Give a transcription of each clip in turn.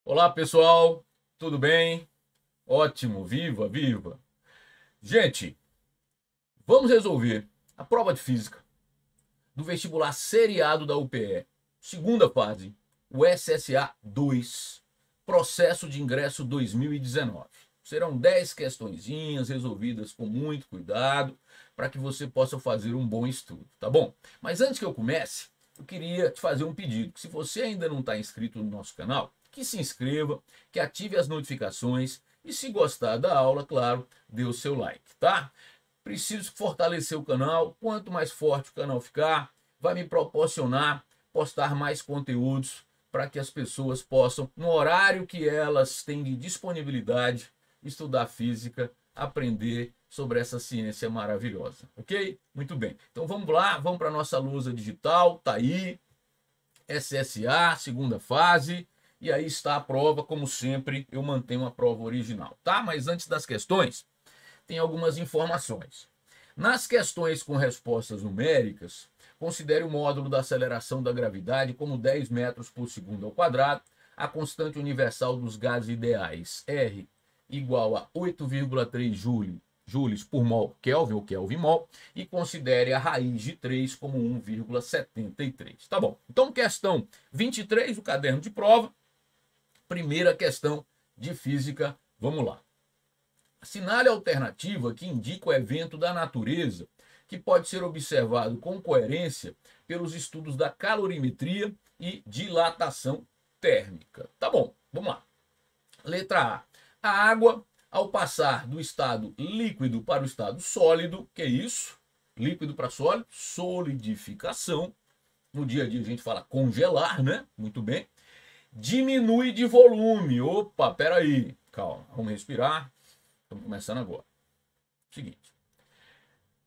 Olá, pessoal, tudo bem? Ótimo, viva, viva. Gente, vamos resolver a prova de física do vestibular seriado da UPE, segunda fase, o SSA 2, processo de ingresso 2019. Serão 10 questõezinhas resolvidas com muito cuidado para que você possa fazer um bom estudo, tá bom? Mas antes que eu comece, eu queria te fazer um pedido. Se você ainda não está inscrito no nosso canal, que se inscreva, que ative as notificações e, se gostar da aula, claro, dê o seu like, tá? Preciso fortalecer o canal. Quanto mais forte o canal ficar, vai me proporcionar postar mais conteúdos para que as pessoas possam, no horário que elas têm de disponibilidade, estudar física, aprender sobre essa ciência maravilhosa, ok? Muito bem. Então vamos lá, vamos para a nossa lousa digital, tá aí, SSA, segunda fase, e aí está a prova, como sempre, eu mantenho a prova original, tá? Mas antes das questões, tem algumas informações. Nas questões com respostas numéricas, considere o módulo da aceleração da gravidade como 10 metros por segundo ao quadrado, a constante universal dos gases ideais, R, igual a 8,3 joules por mol Kelvin, ou Kelvin mol, e considere a raiz de 3 como 1,73. Tá bom. Então, questão 23, o caderno de prova. Primeira questão de física, vamos lá. Assinale a alternativa que indica o evento da natureza que pode ser observado com coerência pelos estudos da calorimetria e dilatação térmica. Tá bom, vamos lá. Letra A. A água, ao passar do estado líquido para o estado sólido, que é isso? Líquido para sólido, solidificação. No dia a dia a gente fala congelar, né? Muito bem. Diminui de volume. Opa, peraí. Calma, vamos respirar. Estamos começando agora. Seguinte.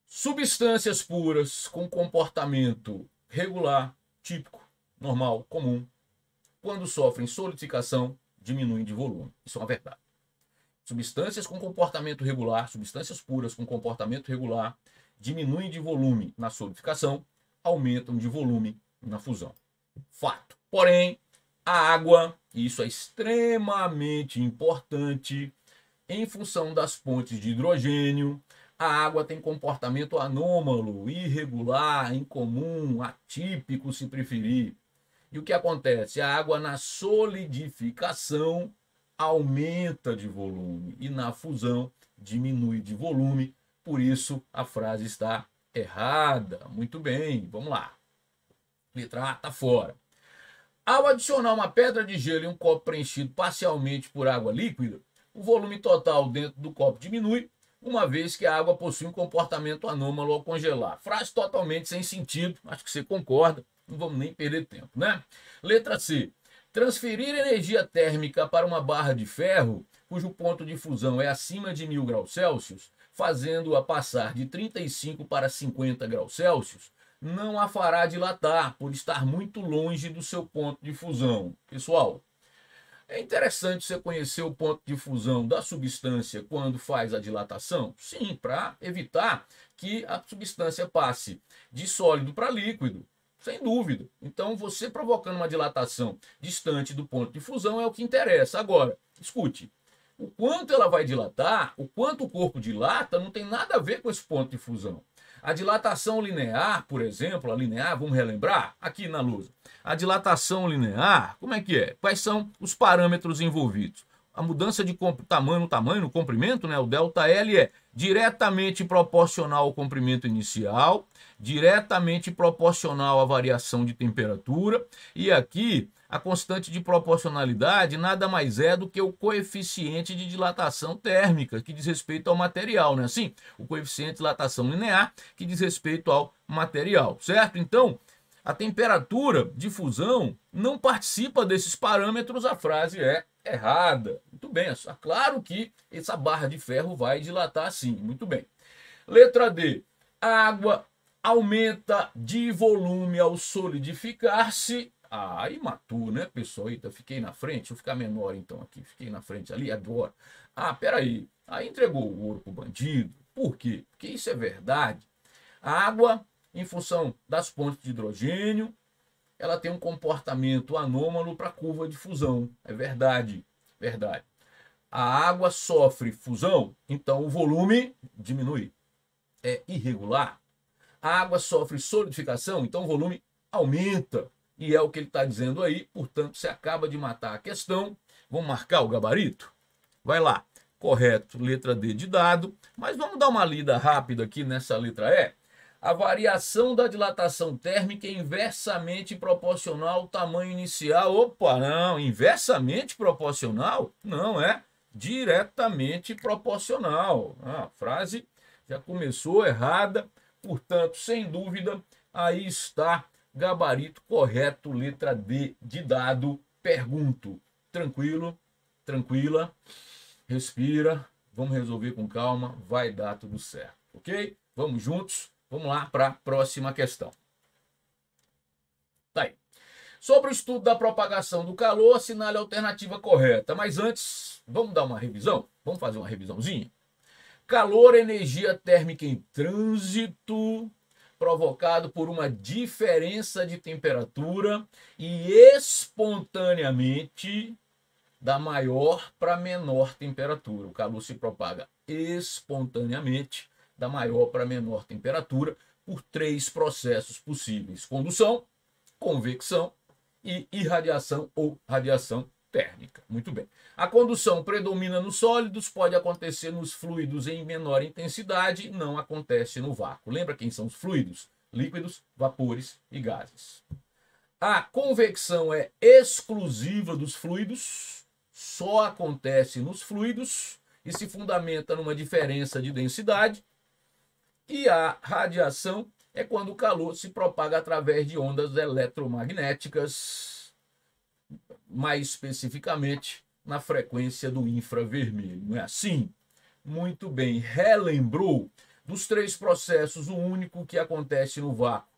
Substâncias puras com comportamento regular, típico, normal, comum, quando sofrem solidificação, diminuem de volume. Isso é uma verdade. Substâncias com comportamento regular, substâncias puras com comportamento regular, diminuem de volume na solidificação, aumentam de volume na fusão. Fato. Porém, a água, e isso é extremamente importante, em função das pontes de hidrogênio, a água tem comportamento anômalo, irregular, incomum, atípico, se preferir. E o que acontece? A água na solidificação aumenta de volume e na fusão diminui de volume. Por isso a frase está errada. Muito bem, vamos lá. Letra A está fora. Ao adicionar uma pedra de gelo em um copo preenchido parcialmente por água líquida, o volume total dentro do copo diminui, uma vez que a água possui um comportamento anômalo ao congelar. Frase totalmente sem sentido, acho que você concorda, não vamos nem perder tempo, né? Letra C. Transferir energia térmica para uma barra de ferro, cujo ponto de fusão é acima de 1000 graus Celsius, fazendo-a passar de 35 para 50 graus Celsius, não a fará dilatar, por estar muito longe do seu ponto de fusão. Pessoal, é interessante você conhecer o ponto de fusão da substância quando faz a dilatação? Sim, para evitar que a substância passe de sólido para líquido, sem dúvida. Então, você provocando uma dilatação distante do ponto de fusão é o que interessa. Agora, escute, o quanto ela vai dilatar, o quanto o corpo dilata, não tem nada a ver com esse ponto de fusão. A dilatação linear, por exemplo, a linear, vamos relembrar aqui na lousa. A dilatação linear, como é que é? Quais são os parâmetros envolvidos? A mudança de tamanho, no comprimento, né? O ΔL é diretamente proporcional ao comprimento inicial, diretamente proporcional à variação de temperatura, e aqui a constante de proporcionalidade nada mais é do que o coeficiente de dilatação térmica, que diz respeito ao material, não é assim? O coeficiente de dilatação linear, que diz respeito ao material, certo? Então, a temperatura de fusão não participa desses parâmetros, a frase é errada. Muito bem, é claro que essa barra de ferro vai dilatar sim, muito bem. Letra D. A água aumenta de volume ao solidificar-se. Ah, imaturo, né, pessoal? Eita, fiquei na frente. Deixa eu ficar menor então aqui. Fiquei na frente ali agora. Ah, peraí. Aí entregou o ouro pro bandido. Por quê? Porque isso é verdade. A água, em função das pontes de hidrogênio, ela tem um comportamento anômalo para a curva de fusão. É verdade, verdade. A água sofre fusão, então o volume diminui. É irregular. A água sofre solidificação, então o volume aumenta. E é o que ele está dizendo aí, portanto, você acaba de matar a questão. Vamos marcar o gabarito? Vai lá. Correto, letra D de dado. Mas vamos dar uma lida rápida aqui nessa letra E. A variação da dilatação térmica é inversamente proporcional ao tamanho inicial. Opa, não, inversamente proporcional? Não, é diretamente proporcional. A frase já começou errada, portanto, sem dúvida, aí está gabarito correto, letra D de dado. Pergunto, tranquilo, tranquila, respira, vamos resolver com calma, vai dar tudo certo, ok? Vamos juntos, vamos lá para a próxima questão. Tá aí. Sobre o estudo da propagação do calor, assinale a alternativa correta. Mas antes, vamos dar uma revisão? Vamos fazer uma revisãozinha? Calor, energia térmica em trânsito, provocado por uma diferença de temperatura e espontaneamente da maior para menor temperatura. O calor se propaga espontaneamente da maior para menor temperatura por 3 processos possíveis: condução, convecção e irradiação ou radiação térmica. Muito bem. A condução predomina nos sólidos, pode acontecer nos fluidos em menor intensidade, não acontece no vácuo. Lembra quem são os fluidos? Líquidos, vapores e gases. A convecção é exclusiva dos fluidos, só acontece nos fluidos e se fundamenta numa diferença de densidade. E a radiação é quando o calor se propaga através de ondas eletromagnéticas, mais especificamente na frequência do infravermelho. Não é assim? Muito bem. Relembrou? Dos 3 processos, o único que acontece no vácuo.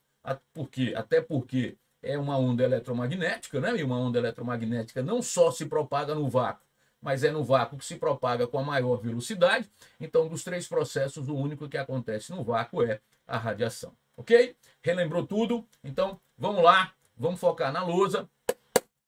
Por quê? Até porque é uma onda eletromagnética, né? E uma onda eletromagnética não só se propaga no vácuo, mas é no vácuo que se propaga com a maior velocidade. Então, dos 3 processos, o único que acontece no vácuo é a radiação. Ok? Relembrou tudo? Então, vamos lá. Vamos focar na lousa.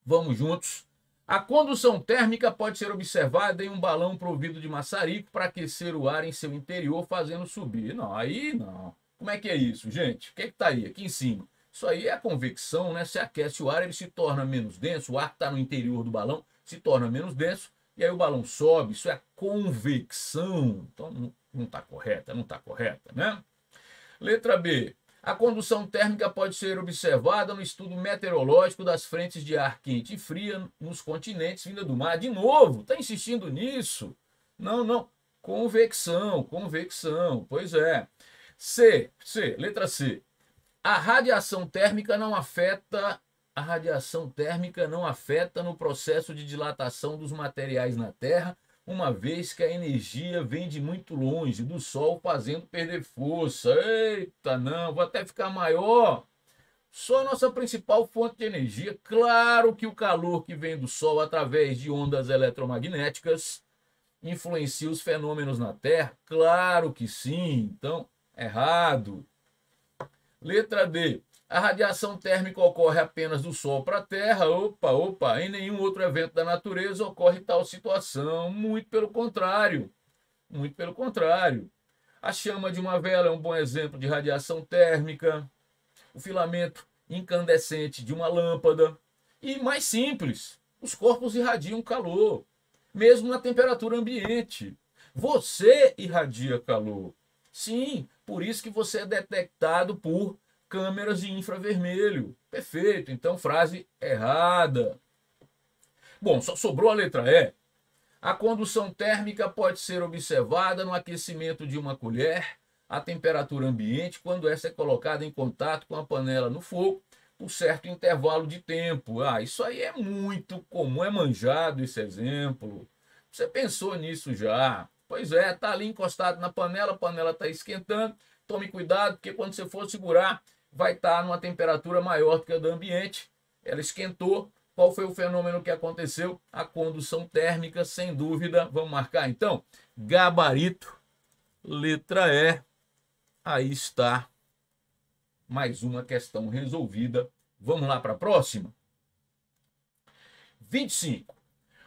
Vamos juntos. A condução térmica pode ser observada em um balão provido de maçarico para aquecer o ar em seu interior, fazendo subir. Não, aí não. Como é que é isso, gente? O que está aí, aqui em cima? Isso aí é a convecção, né? Se aquece o ar, ele se torna menos denso. O ar que está no interior do balão se torna menos denso. E aí o balão sobe. Isso é convecção. Então não está correta, não está correta, né? Letra B. A condução térmica pode ser observada no estudo meteorológico das frentes de ar quente e fria nos continentes vinda do mar. De novo, está insistindo nisso? Não, não. Convecção, convecção. Pois é. Letra C. A radiação térmica não afeta no processo de dilatação dos materiais na Terra, uma vez que a energia vem de muito longe do Sol, fazendo perder força. Eita, não, vou até ficar maior. Só a nossa principal fonte de energia. Claro que o calor que vem do Sol através de ondas eletromagnéticas influencia os fenômenos na Terra. Claro que sim. Então, errado. Letra D. A radiação térmica ocorre apenas do Sol para a Terra. Opa, em nenhum outro evento da natureza ocorre tal situação. Muito pelo contrário. Muito pelo contrário. A chama de uma vela é um bom exemplo de radiação térmica. O filamento incandescente de uma lâmpada. E mais simples, os corpos irradiam calor, mesmo na temperatura ambiente. Você irradia calor. Sim, por isso que você é detectado por câmeras de infravermelho. Perfeito, então frase errada. Bom, só sobrou a letra E. A condução térmica pode ser observada no aquecimento de uma colher à temperatura ambiente quando essa é colocada em contato com a panela no fogo por certo intervalo de tempo. Isso aí é muito comum, é manjado esse exemplo. Você pensou nisso já? Pois é, tá ali encostado na panela, a panela está esquentando. Tome cuidado, porque quando você for segurar, vai estar numa temperatura maior do que a do ambiente. Ela esquentou. Qual foi o fenômeno que aconteceu? A condução térmica, sem dúvida. Vamos marcar então? Gabarito, letra E. Aí está mais uma questão resolvida Vamos lá para a próxima? 25.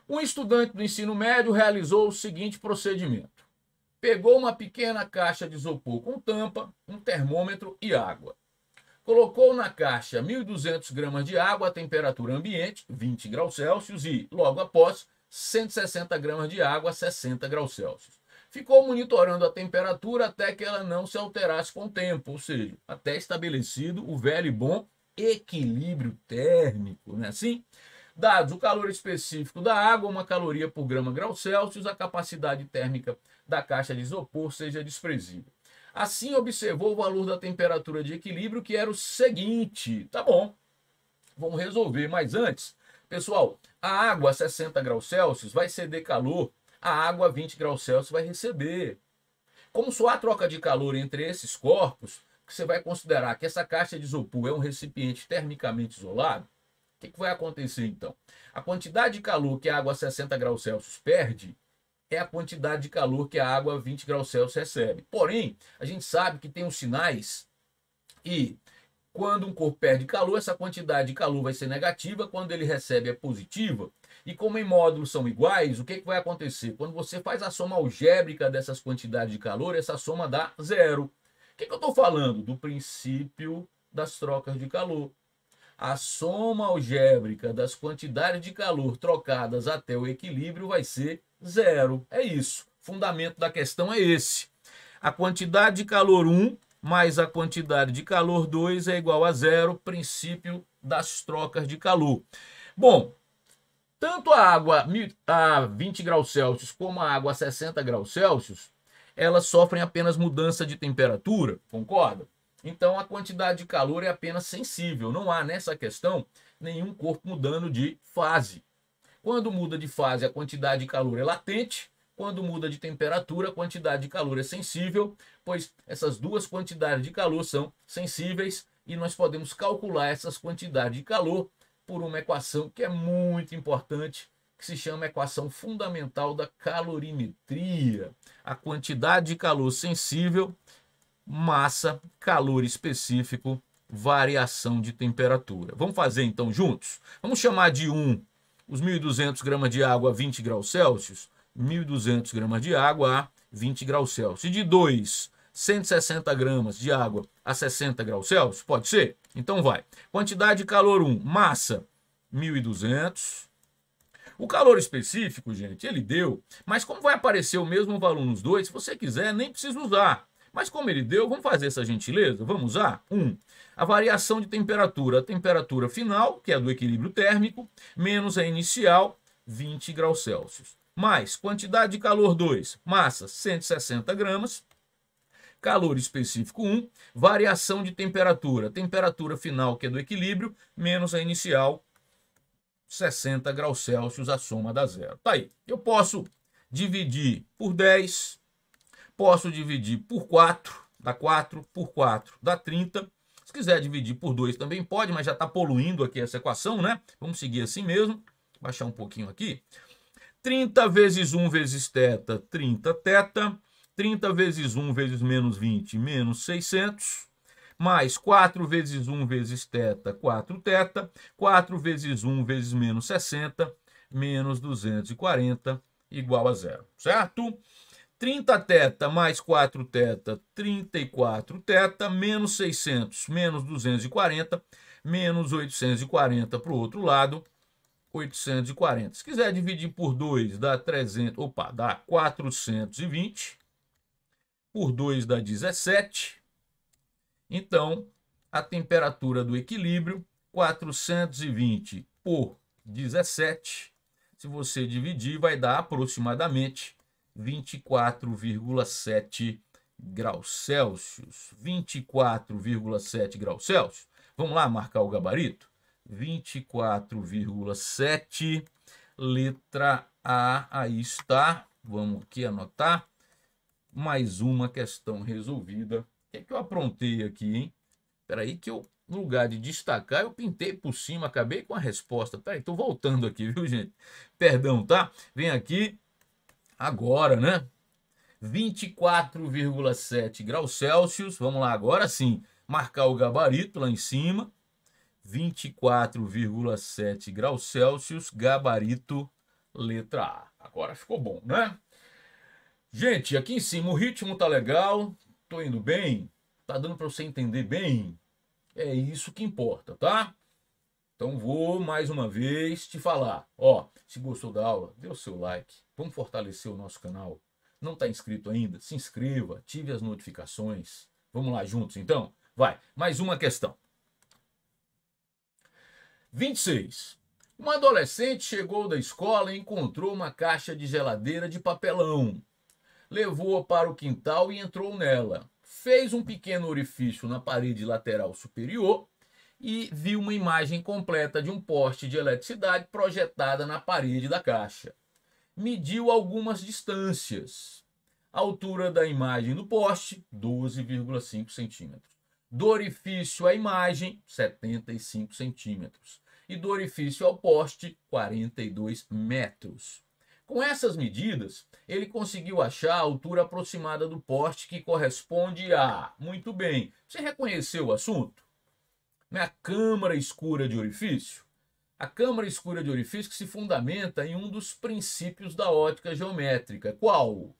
Um estudante do ensino médio realizou o seguinte procedimento. Pegou uma pequena caixa de isopor com tampa, um termômetro e água. Colocou na caixa 1.200 gramas de água a temperatura ambiente, 20 graus Celsius, e, logo após, 160 gramas de água a 60 graus Celsius. Ficou monitorando a temperatura até que ela não se alterasse com o tempo, ou seja, até estabelecido o velho e bom equilíbrio térmico, não é assim? Dados o calor específico da água, 1 caloria por grama grau Celsius, a capacidade térmica da caixa de isopor seja desprezível. Assim, observou o valor da temperatura de equilíbrio, que era o seguinte. Tá bom, vamos resolver, mas antes, pessoal, a água a 60 graus Celsius vai ceder calor, a água a 20 graus Celsius vai receber. Como só há troca de calor entre esses corpos, você vai considerar que essa caixa de isopor é um recipiente termicamente isolado, o que vai acontecer então? A quantidade de calor que a água a 60 graus Celsius perde é a quantidade de calor que a água a 20 graus Celsius recebe. Porém, a gente sabe que tem os sinais e quando um corpo perde calor, essa quantidade de calor vai ser negativa, quando ele recebe é positiva. E como em módulos são iguais, o que vai acontecer? Quando você faz a soma algébrica dessas quantidades de calor, essa soma dá zero. O que eu estou falando? Do princípio das trocas de calor. A soma algébrica das quantidades de calor trocadas até o equilíbrio vai ser zero. É isso. O fundamento da questão é esse. A quantidade de calor 1 mais a quantidade de calor 2 é igual a zero. Princípio das trocas de calor. Bom, tanto a água a 20 graus Celsius como a água a 60 graus Celsius, elas sofrem apenas mudança de temperatura, concorda? Então, a quantidade de calor é apenas sensível. Não há nessa questão nenhum corpo mudando de fase. Quando muda de fase, a quantidade de calor é latente. Quando muda de temperatura, a quantidade de calor é sensível, pois essas duas quantidades de calor são sensíveis e nós podemos calcular essas quantidades de calor por uma equação que é muito importante, que se chama equação fundamental da calorimetria. A quantidade de calor sensível, massa, calor específico, variação de temperatura. Vamos fazer então juntos? Vamos chamar de 1 os 1.200 gramas de água a 20 graus Celsius, 1.200 gramas de água a 20 graus Celsius. E de 2, 160 gramas de água a 60 graus Celsius, pode ser? Então vai. Quantidade de calor 1, massa 1.200. O calor específico, gente, ele deu, mas como vai aparecer o mesmo valor nos dois, se você quiser, nem precisa usar. Mas como ele deu, vamos fazer essa gentileza? Vamos usar? 1. A variação de temperatura, a temperatura final, que é do equilíbrio térmico, menos a inicial, 20 graus Celsius. Mais quantidade de calor 2, massa 160 gramas, calor específico 1, variação de temperatura, temperatura final, que é do equilíbrio, menos a inicial, 60 graus Celsius, a soma dá zero. Tá aí. Eu posso dividir por 10, posso dividir por 4, dá 4, por 4 dá 30. Se quiser dividir por 2 também pode, mas já está poluindo aqui essa equação, né? Vamos seguir assim mesmo. Baixar um pouquinho aqui. 30 vezes 1 vezes θ, 30 θ. 30 vezes 1 vezes menos 20, menos 600. Mais 4 vezes 1 vezes θ, 4 θ. 4 vezes 1 vezes menos 60, menos 240, igual a zero, certo? 30 θ mais 4 θ, 34 θ, menos 600, menos 240, menos 840 para o outro lado, 840. Se quiser dividir por 2, dá 300, dá 420. Por 2 dá 17. Então, a temperatura do equilíbrio, 420 por 17, se você dividir, vai dar aproximadamente 24,7 graus Celsius. 24,7 graus Celsius. Vamos lá marcar o gabarito? 24,7, letra A, aí está. Vamos aqui anotar. Mais uma questão resolvida. O que é que eu aprontei aqui, hein? Espera aí que eu, no lugar de destacar, eu pintei por cima, acabei com a resposta. Espera aí, estou voltando aqui, viu, gente? Perdão, tá? Vem aqui agora, né? 24,7 graus Celsius. Vamos lá agora sim, marcar o gabarito lá em cima. 24,7 graus Celsius, gabarito letra A. Agora ficou bom, né? Gente, aqui em cima o ritmo tá legal, tô indo bem, tá dando para você entender bem? É isso que importa, tá? Então vou mais uma vez te falar, ó, se gostou da aula, dê o seu like, vamos fortalecer o nosso canal. Não está inscrito ainda? Se inscreva, ative as notificações. Vamos lá juntos então? Vai, mais uma questão. 26. Uma adolescente chegou da escola e encontrou uma caixa de geladeira de papelão. Levou-a para o quintal e entrou nela. Fez um pequeno orifício na parede lateral superior e viu uma imagem completa de um poste de eletricidade projetada na parede da caixa. Mediu algumas distâncias. A altura da imagem do poste, 12,5 centímetros. Do orifício à imagem, 75 centímetros. E do orifício ao poste, 42 metros. Com essas medidas, ele conseguiu achar a altura aproximada do poste, que corresponde a... Muito bem, você reconheceu o assunto? Não é a câmara escura de orifício? A câmara escura de orifício que se fundamenta em um dos princípios da ótica geométrica. Qual?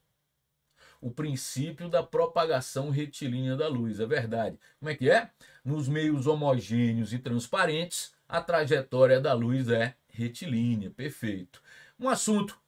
O princípio da propagação retilínea da luz, é verdade. Como é que é? Nos meios homogêneos e transparentes, a trajetória da luz é retilínea, perfeito. Um assunto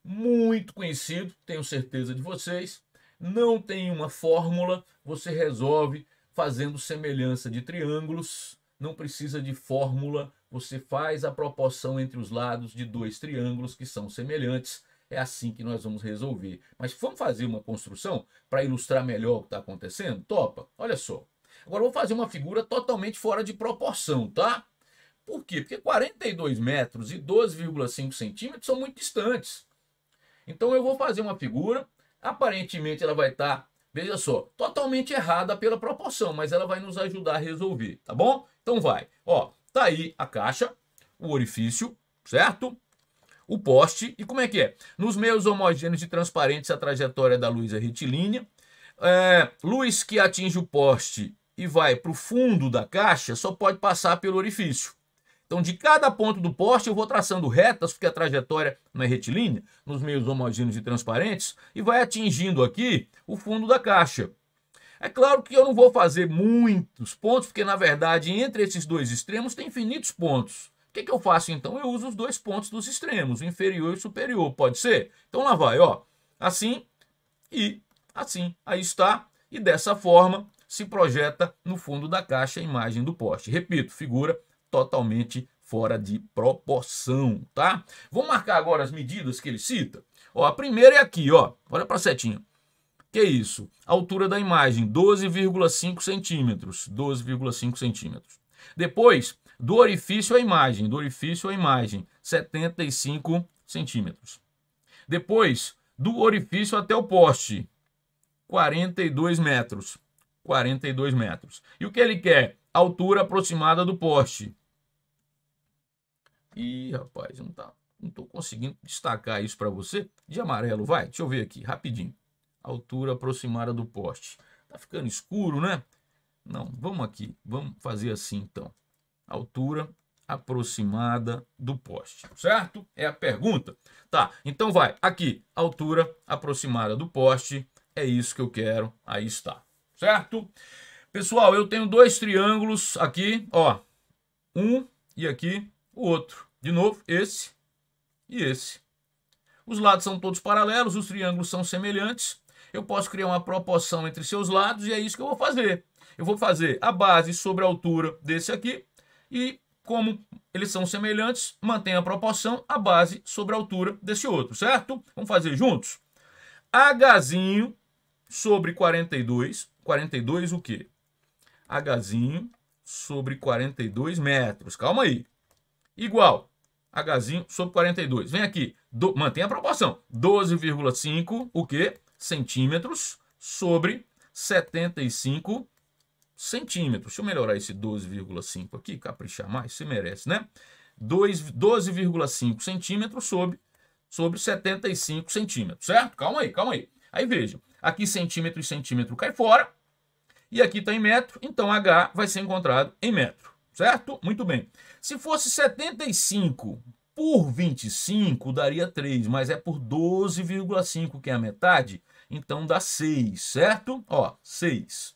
muito conhecido, tenho certeza de vocês, não tem uma fórmula, você resolve fazendo semelhança de triângulos, não precisa de fórmula, você faz a proporção entre os lados de dois triângulos que são semelhantes, é assim que nós vamos resolver. Mas vamos fazer uma construção para ilustrar melhor o que está acontecendo? Topa? Olha só. Agora eu vou fazer uma figura totalmente fora de proporção, tá? Por quê? Porque 42 metros e 12,5 centímetros são muito distantes. Então eu vou fazer uma figura, aparentemente ela vai estar, veja só, totalmente errada pela proporção, mas ela vai nos ajudar a resolver, tá bom? Então vai, ó, tá aí a caixa, o orifício, certo? O poste, e como é que é? Nos meios homogêneos e transparentes a trajetória da luz é retilínea, luz que atinge o poste e vai para o fundo da caixa só pode passar pelo orifício. Então, de cada ponto do poste, eu vou traçando retas, porque a trajetória não é retilínea, nos meios homogêneos e transparentes, e vai atingindo aqui o fundo da caixa. É claro que eu não vou fazer muitos pontos, porque, na verdade, entre esses dois extremos tem infinitos pontos. O que eu faço, então? Eu uso os dois pontos dos extremos, o inferior e o superior, pode ser? Então, lá vai, ó, assim e assim. Aí está, e dessa forma se projeta no fundo da caixa a imagem do poste. Repito, figura totalmente fora de proporção, tá? Vamos marcar agora as medidas que ele cita. Ó, a primeira é aqui, ó. Olha para a setinha. Que é isso? A altura da imagem, 12,5 centímetros. 12,5 centímetros. Depois, do orifício à imagem. Do orifício à imagem, 75 centímetros. Depois, do orifício até o poste, 42 metros. 42 metros. E o que ele quer? A altura aproximada do poste. Ih, rapaz, não tô conseguindo destacar isso para você. De amarelo, vai, deixa eu ver aqui, rapidinho. Altura aproximada do poste. Tá ficando escuro, né? Não, vamos aqui, vamos fazer assim então. Altura aproximada do poste, certo? É a pergunta. Tá, então vai, aqui, altura aproximada do poste, é isso que eu quero, aí está, certo? Pessoal, eu tenho dois triângulos aqui, ó, um e aqui o outro. De novo, esse e esse. Os lados são todos paralelos, os triângulos são semelhantes. Eu posso criar uma proporção entre seus lados e é isso que eu vou fazer. Eu vou fazer a base sobre a altura desse aqui e, como eles são semelhantes, mantém a proporção, a base sobre a altura desse outro, certo? Vamos fazer juntos? Hzinho sobre 42. 42 o quê? Hzinho sobre 42 metros. Calma aí. Igual Hzinho sobre 42. Vem aqui. Mantém a proporção. 12,5 o quê? Centímetros sobre 75 centímetros. Deixa eu melhorar esse 12,5 aqui, caprichar mais, você merece, né? 12,5 centímetros sobre 75 centímetros, certo? Calma aí, calma aí. Aí veja, aqui centímetro e centímetro cai fora, e aqui está em metro, então H vai ser encontrado em metro. certo? Muito bem. Se fosse 75 por 25, daria 3, mas é por 12,5, que é a metade, então dá 6, certo? Ó, 6.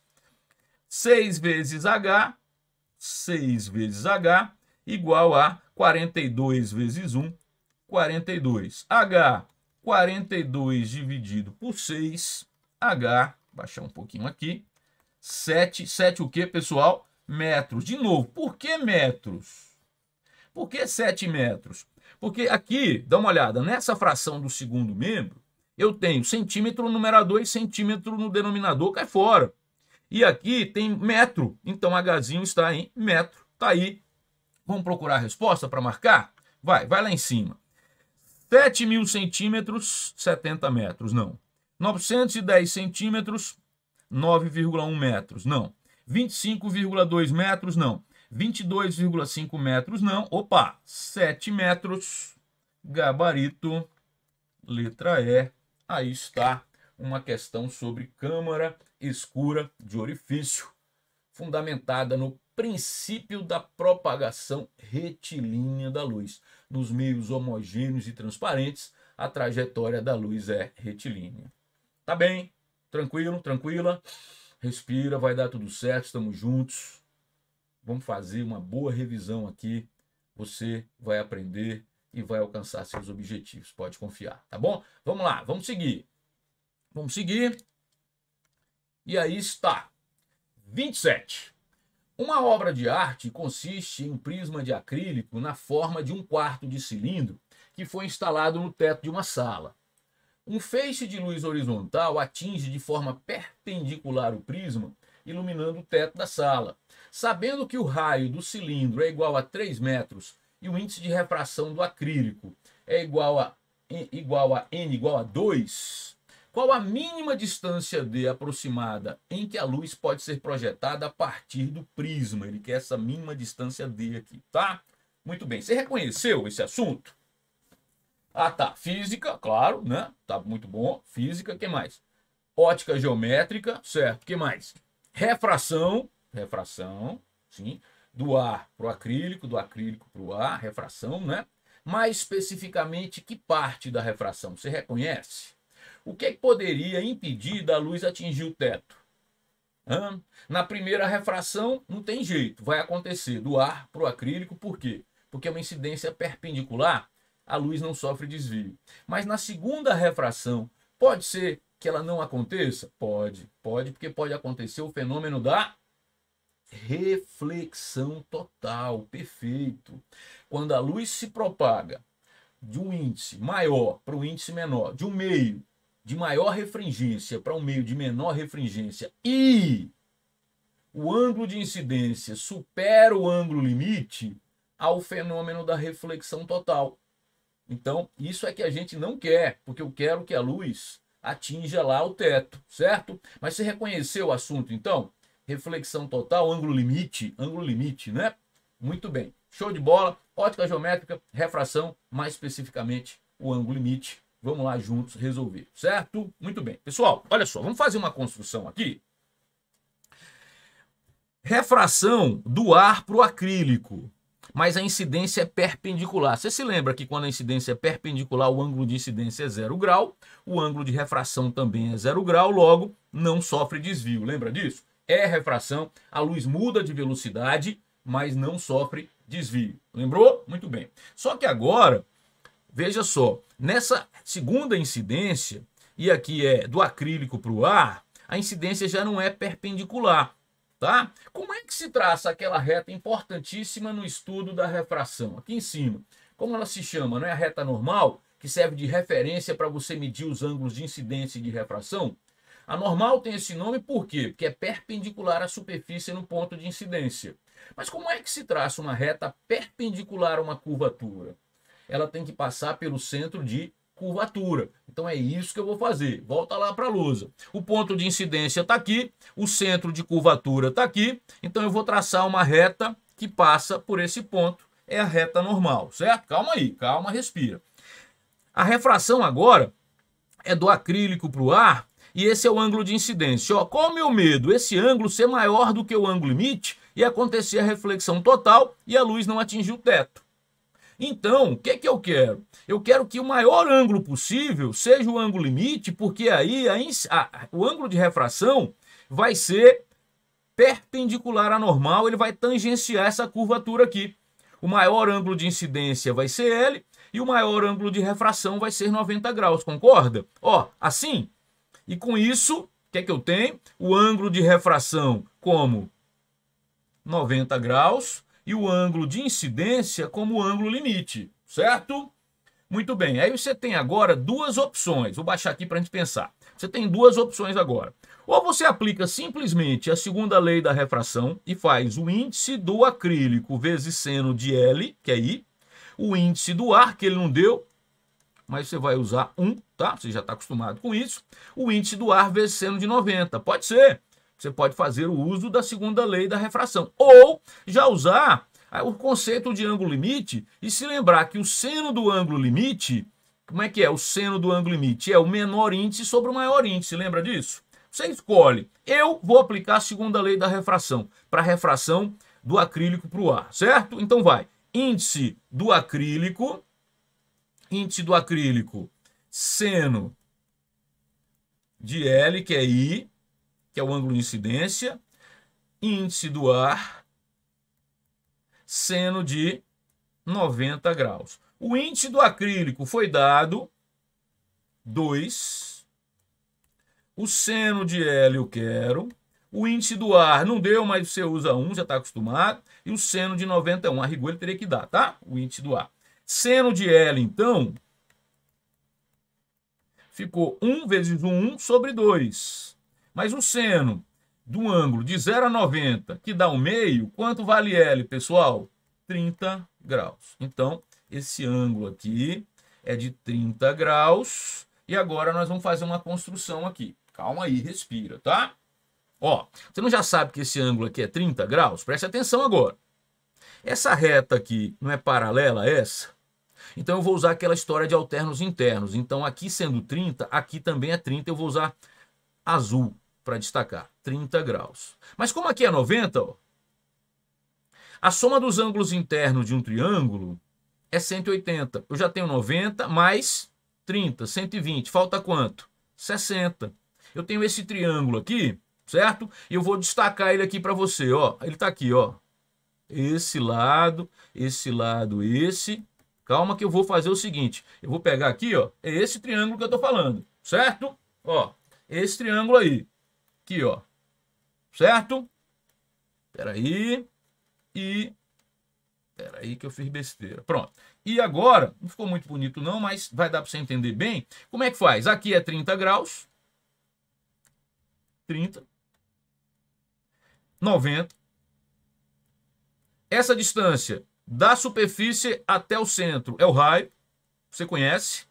6 vezes H, 6 vezes H, igual a 42 vezes 1, 42. H, 42 dividido por 6, H, baixar um pouquinho aqui, 7 o que, pessoal? Metros. De novo, por que metros? Por que 7 metros? Porque aqui, dá uma olhada, nessa fração do segundo membro, eu tenho centímetro no numerador e centímetro no denominador, cai fora. E aqui tem metro, então Hzinho está em metro, tá aí. Vamos procurar a resposta para marcar? Vai lá em cima. 7.000 centímetros, 70 metros, não. 910 centímetros, 9,1 metros, não. 25,2 metros, não. 22,5 metros, não. Opa, 7 metros, gabarito, letra E. Aí está uma questão sobre câmara escura de orifício, fundamentada no princípio da propagação retilínea da luz. Nos meios homogêneos e transparentes, a trajetória da luz é retilínea. Tá bem? Tranquilo, tranquila? Respira, vai dar tudo certo, estamos juntos. Vamos fazer uma boa revisão aqui. Você vai aprender e vai alcançar seus objetivos. Pode confiar, tá bom? Vamos lá, vamos seguir. Vamos seguir. E aí está. 27. Uma obra de arte consiste em um prisma de acrílico na forma de um quarto de cilindro que foi instalado no teto de uma sala. Um feixe de luz horizontal atinge de forma perpendicular o prisma, iluminando o teto da sala. Sabendo que o raio do cilindro é igual a 3 metros e o índice de refração do acrílico é igual a N igual a 2, qual a mínima distância D aproximada em que a luz pode ser projetada a partir do prisma? Ele quer essa mínima distância D aqui, tá? Muito bem. Você reconheceu esse assunto? Ah, tá. Física, claro, né? Tá muito bom. Física, o que mais? Ótica geométrica, certo. O que mais? Refração, sim. Do ar para o acrílico, do acrílico para o ar, refração, né? Mais especificamente, que parte da refração? Você reconhece? O que poderia impedir da luz atingir o teto? Na primeira refração, não tem jeito, vai acontecer do ar para o acrílico, por quê? Porque é uma incidência perpendicular, a luz não sofre desvio. Mas na segunda refração, pode ser que ela não aconteça? Pode, porque pode acontecer o fenômeno da reflexão total, perfeito. Quando a luz se propaga de um índice maior para um índice menor, de um meio de maior refringência para um meio de menor refringência e o ângulo de incidência supera o ângulo limite, há o fenômeno da reflexão total. Então, isso é que a gente não quer, porque eu quero que a luz atinja lá o teto, certo? Mas você reconheceu o assunto, então? Reflexão total, ângulo limite, né? Muito bem. Show de bola. Ótica geométrica, refração, mais especificamente o ângulo limite. Vamos lá juntos resolver, certo? Muito bem. Pessoal, olha só, vamos fazer uma construção aqui. Refração do ar para o acrílico, mas a incidência é perpendicular. Você se lembra que quando a incidência é perpendicular, o ângulo de incidência é 0 grau, o ângulo de refração também é 0 grau, logo não sofre desvio. Lembra disso? É refração, a luz muda de velocidade, mas não sofre desvio. Lembrou? Muito bem. Só que agora, veja só, nessa segunda incidência, e aqui é do acrílico para o ar, a incidência já não é perpendicular, tá? Como é que se traça aquela reta importantíssima no estudo da refração? Aqui em cima, como ela se chama? Não é a reta normal, que serve de referência para você medir os ângulos de incidência e de refração? A normal tem esse nome por quê? Porque é perpendicular à superfície no ponto de incidência. Mas como é que se traça uma reta perpendicular a uma curvatura? Ela tem que passar pelo centro de curvatura. Então é isso que eu vou fazer. Volta lá para a lousa. O ponto de incidência está aqui, o centro de curvatura está aqui. Então eu vou traçar uma reta que passa por esse ponto. É a reta normal, certo? Calma aí, calma, respira. A refração agora é do acrílico para o ar. E esse é o ângulo de incidência. Ó, qual é o meu medo? Esse ângulo ser maior do que o ângulo limite e acontecer a reflexão total e a luz não atingir o teto. Então, o que eu quero? Eu quero que o maior ângulo possível seja o ângulo limite, porque aí o ângulo de refração vai ser perpendicular à normal, ele vai tangenciar essa curvatura aqui. O maior ângulo de incidência vai ser L e o maior ângulo de refração vai ser 90 graus, concorda? Ó, assim. E com isso, o que eu tenho? O ângulo de refração como 90 graus e o ângulo de incidência como ângulo limite, certo? Muito bem, aí você tem agora duas opções. Vou baixar aqui para a gente pensar. Você tem duas opções agora. Ou você aplica simplesmente a segunda lei da refração e faz o índice do acrílico vezes seno de L, que é I, o índice do ar, que ele não deu, mas você vai usar 1, tá? Você já está acostumado com isso. O índice do ar vezes seno de 90. Pode ser. Você pode fazer o uso da segunda lei da refração. Ou já usar o conceito de ângulo limite e se lembrar que o seno do ângulo limite, como é que é? O seno do ângulo limite é o menor índice sobre o maior índice, lembra disso? Você escolhe. Eu vou aplicar a segunda lei da refração para a refração do acrílico para o ar, certo? Então vai. Índice do acrílico, seno de L, que é I, que é o ângulo de incidência, índice do ar, seno de 90 graus. O índice do acrílico foi dado 2. O seno de L eu quero. O índice do ar não deu, mas você usa 1, já está acostumado. E o seno de 91, a rigor ele teria que dar, tá? O índice do ar. Seno de L, então, ficou 1 vezes 1 sobre 2. Mas o seno do ângulo de 0 a 90, que dá 1/2, quanto vale L, pessoal? 30 graus. Então, esse ângulo aqui é de 30 graus. E agora nós vamos fazer uma construção aqui. Calma aí, respira, tá? Ó, você não já sabe que esse ângulo aqui é 30 graus? Preste atenção agora. Essa reta aqui não é paralela a essa? Então eu vou usar aquela história de alternos internos. Então aqui sendo 30, aqui também é 30. Eu vou usar azul para destacar. 30 graus. Mas como aqui é 90, ó, a soma dos ângulos internos de um triângulo é 180. Eu já tenho 90 mais 30, 120. Falta quanto? 60. Eu tenho esse triângulo aqui, certo? E eu vou destacar ele aqui para você, ó. Ele está aqui, ó. Esse lado, esse. Calma que eu vou fazer o seguinte. Eu vou pegar aqui, ó. É esse triângulo que eu tô falando, certo? Ó, esse triângulo aí. Aqui, ó. Certo? Peraí. Peraí que eu fiz besteira. Pronto. E agora, não ficou muito bonito não, mas vai dar para você entender bem. Como é que faz? Aqui é 30 graus. 30. 90. Essa distância da superfície até o centro é o raio, você conhece.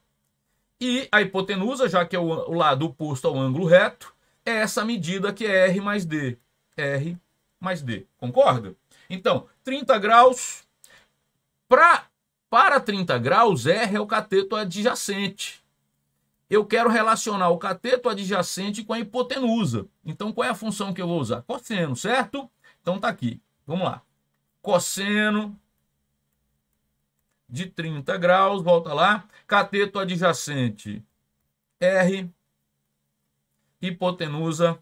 E a hipotenusa, já que é o lado oposto ao ângulo reto, é essa medida que é R mais D. R mais D. Concorda? Então, 30 graus. Para 30 graus, R é o cateto adjacente. Eu quero relacionar o cateto adjacente com a hipotenusa. Então, qual é a função que eu vou usar? Cosseno, certo? Então, tá aqui. Vamos lá. Cosseno de 30 graus, volta lá. Cateto adjacente, R. Hipotenusa,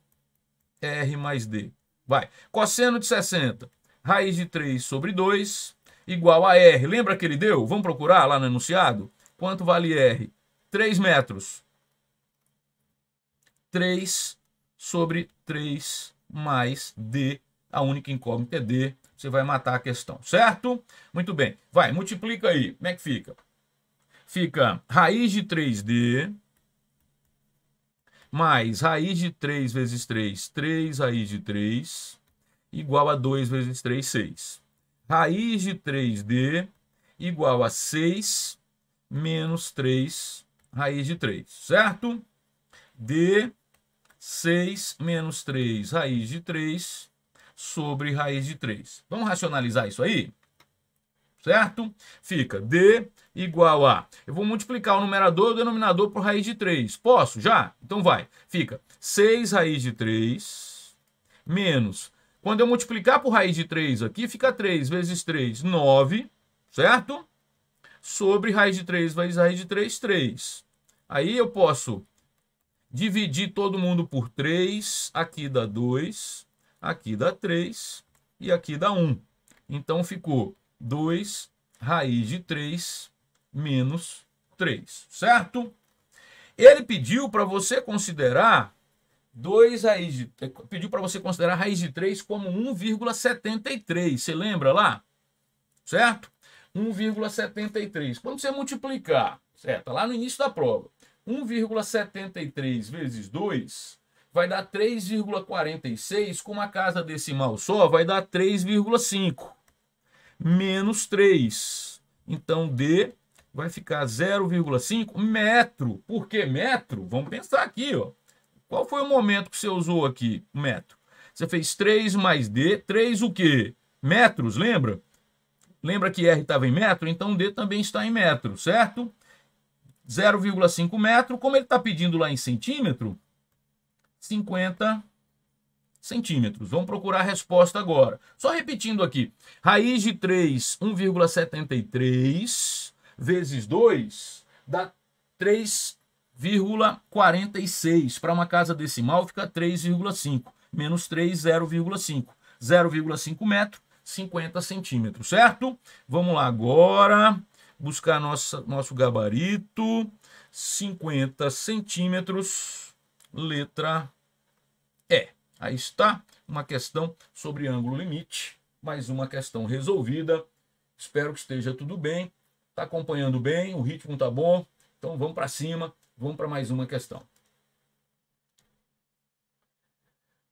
R mais D. Vai. Cosseno de 60, raiz de 3 sobre 2, igual a R. Lembra que ele deu? Vamos procurar lá no enunciado? Quanto vale R? 3 metros. 3 sobre 3 mais D. A única incógnita é D. Você vai matar a questão, certo? Muito bem. Vai, multiplica aí. Como é que fica? Fica raiz de 3D mais raiz de 3 vezes 3, 3 raiz de 3, igual a 2 vezes 3, 6. Raiz de 3D igual a 6 menos 3 raiz de 3, certo? D, 6 menos 3 raiz de 3 sobre raiz de 3. Vamos racionalizar isso aí? Certo? Fica D igual a... Eu vou multiplicar o numerador e o denominador por raiz de 3. Posso? Já? Então vai. Fica 6 raiz de 3 menos... Quando eu multiplicar por raiz de 3 aqui, fica 3 vezes 3, 9, certo? Sobre raiz de 3 vezes raiz de 3, 3. Aí eu posso dividir todo mundo por 3, aqui dá 2, aqui dá 3 e aqui dá 1. Então ficou 2 raiz de 3 menos 3, certo? Ele pediu para você considerar raiz de 3 como 1,73. Você lembra lá? Certo? 1,73. Quando você multiplicar, certo? Lá no início da prova, 1,73 vezes 2 vai dar 3,46. Com uma casa decimal só, vai dar 3,5. Menos 3. Então, D vai ficar 0,5 metro. Por que metro? Vamos pensar aqui, ó. Qual foi o momento que você usou aqui, metro? Você fez 3 mais D. 3 o quê? Metros, lembra? Lembra que R estava em metro? Então, D também está em metro, certo? 0,5 metro. Como ele está pedindo lá em centímetro, 50 centímetros. Vamos procurar a resposta agora. Só repetindo aqui. Raiz de 3, 1,73 vezes 2 dá 3,46. Para uma casa decimal fica 3,5. Menos 3, 0,5. 0,5 metro, 50 centímetros, certo? Vamos lá agora buscar nosso gabarito. 50 centímetros, letra E. Aí está uma questão sobre ângulo limite, mais uma questão resolvida. Espero que esteja tudo bem. Está acompanhando bem, o ritmo está bom. Então vamos para cima, vamos para mais uma questão.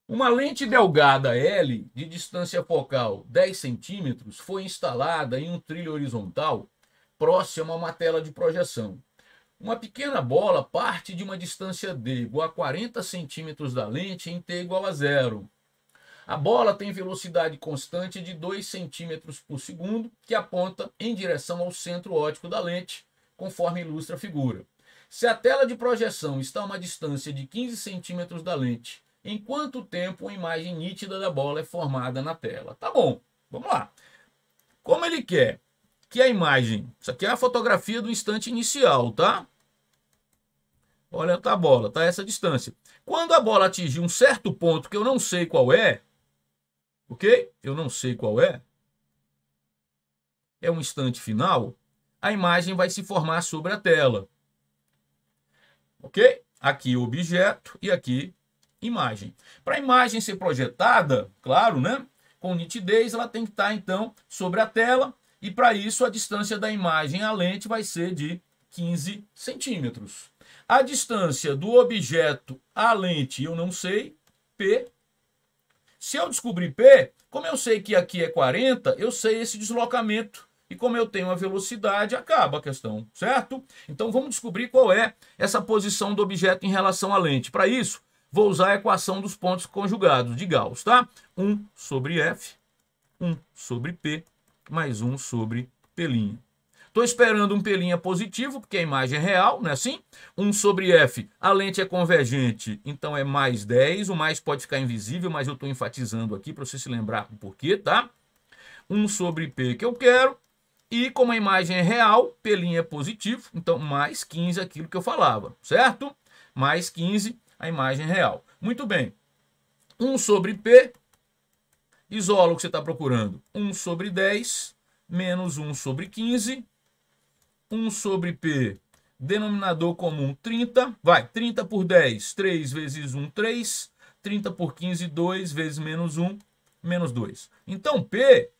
Uma lente delgada L de distância focal 10 centímetros foi instalada em um trilho horizontal próximo a uma tela de projeção. Uma pequena bola parte de uma distância D igual a 40 centímetros da lente em T igual a 0. A bola tem velocidade constante de 2 centímetros por segundo, que aponta em direção ao centro óptico da lente, conforme ilustra a figura. Se a tela de projeção está a uma distância de 15 centímetros da lente, em quanto tempo a imagem nítida da bola é formada na tela? Tá bom, vamos lá. Como ele quer que a imagem... Isso aqui é a fotografia do instante inicial, tá? Olha a bola, tá essa distância. Quando a bola atingir um certo ponto que eu não sei qual é, ok? Eu não sei qual é. É um instante final. A imagem vai se formar sobre a tela. Ok? Aqui objeto e aqui imagem. Para a imagem ser projetada, claro, né? Com nitidez, ela tem que estar, então, sobre a tela. E para isso, a distância da imagem à lente vai ser de 15 centímetros. A distância do objeto à lente eu não sei, P. Se eu descobrir P, como eu sei que aqui é 40, eu sei esse deslocamento. E como eu tenho a velocidade, acaba a questão, certo? Então vamos descobrir qual é essa posição do objeto em relação à lente. Para isso, vou usar a equação dos pontos conjugados de Gauss, tá? 1 sobre F, 1 sobre P, mais 1 sobre P'. Estou esperando um P' positivo, porque a imagem é real, não é assim? 1 sobre F, a lente é convergente, então é mais 10. O mais pode ficar invisível, mas eu estou enfatizando aqui para você se lembrar o porquê, tá? 1 sobre P que eu quero. E como a imagem é real, P' é positivo, então mais 15 aquilo que eu falava, certo? Mais 15 a imagem real. Muito bem. 1 sobre P, isola o que você está procurando. 1 sobre 10, menos 1 sobre 15. 1 sobre P, denominador comum 30. Vai, 30 por 10, 3 vezes 1, 3. 30 por 15, 2 vezes menos 1, menos 2. Então, P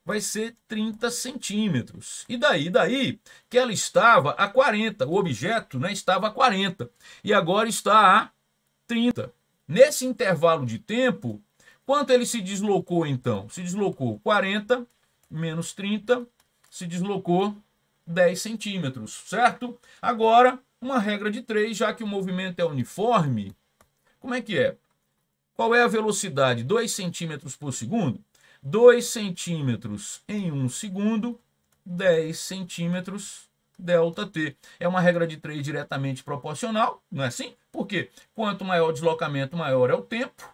vai ser 30 centímetros. E daí que ela estava a 40. O objeto, né, estava a 40. E agora está a 30. Nesse intervalo de tempo, quanto ele se deslocou então? Se deslocou 40 menos 30, se deslocou 10 centímetros, certo? Agora, uma regra de 3, já que o movimento é uniforme, como é que é? Qual é a velocidade? 2 centímetros por segundo? 2 centímetros em 1 segundo, 10 centímetros delta T. É uma regra de 3 diretamente proporcional, não é assim? Porque quanto maior o deslocamento, maior é o tempo.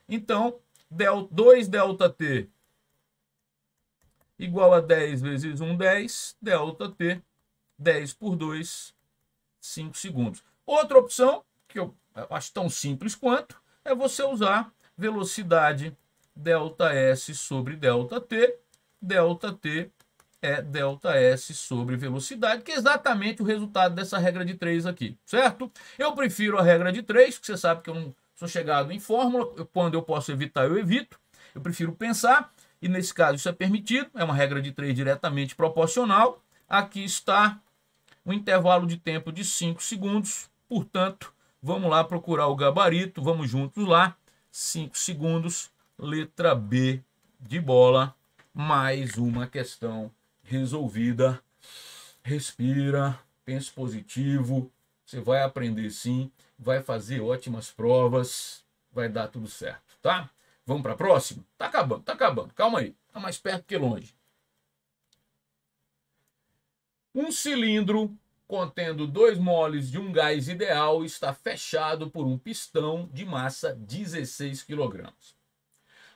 Então, 2 ΔT igual a 10 vezes 1, 10. ΔT, 10 por 2, 5 segundos. Outra opção, que eu acho tão simples quanto, é você usar velocidade ΔS sobre ΔT. ΔT é ΔS sobre velocidade, que é exatamente o resultado dessa regra de 3 aqui, certo? Eu prefiro a regra de 3, porque você sabe que eu não sou chegado em fórmula, quando eu posso evitar, eu evito. Eu prefiro pensar, e nesse caso isso é permitido, é uma regra de 3 diretamente proporcional. Aqui está um intervalo de tempo de 5 segundos, portanto, vamos lá procurar o gabarito, vamos juntos lá, 5 segundos, letra B de bola, mais uma questão resolvida. Respira, pense positivo, você vai aprender sim, vai fazer ótimas provas, vai dar tudo certo, tá? Vamos para a próxima? Tá acabando, calma aí, tá mais perto que longe. Um cilindro contendo 2 moles de um gás ideal está fechado por um pistão de massa 16 kg.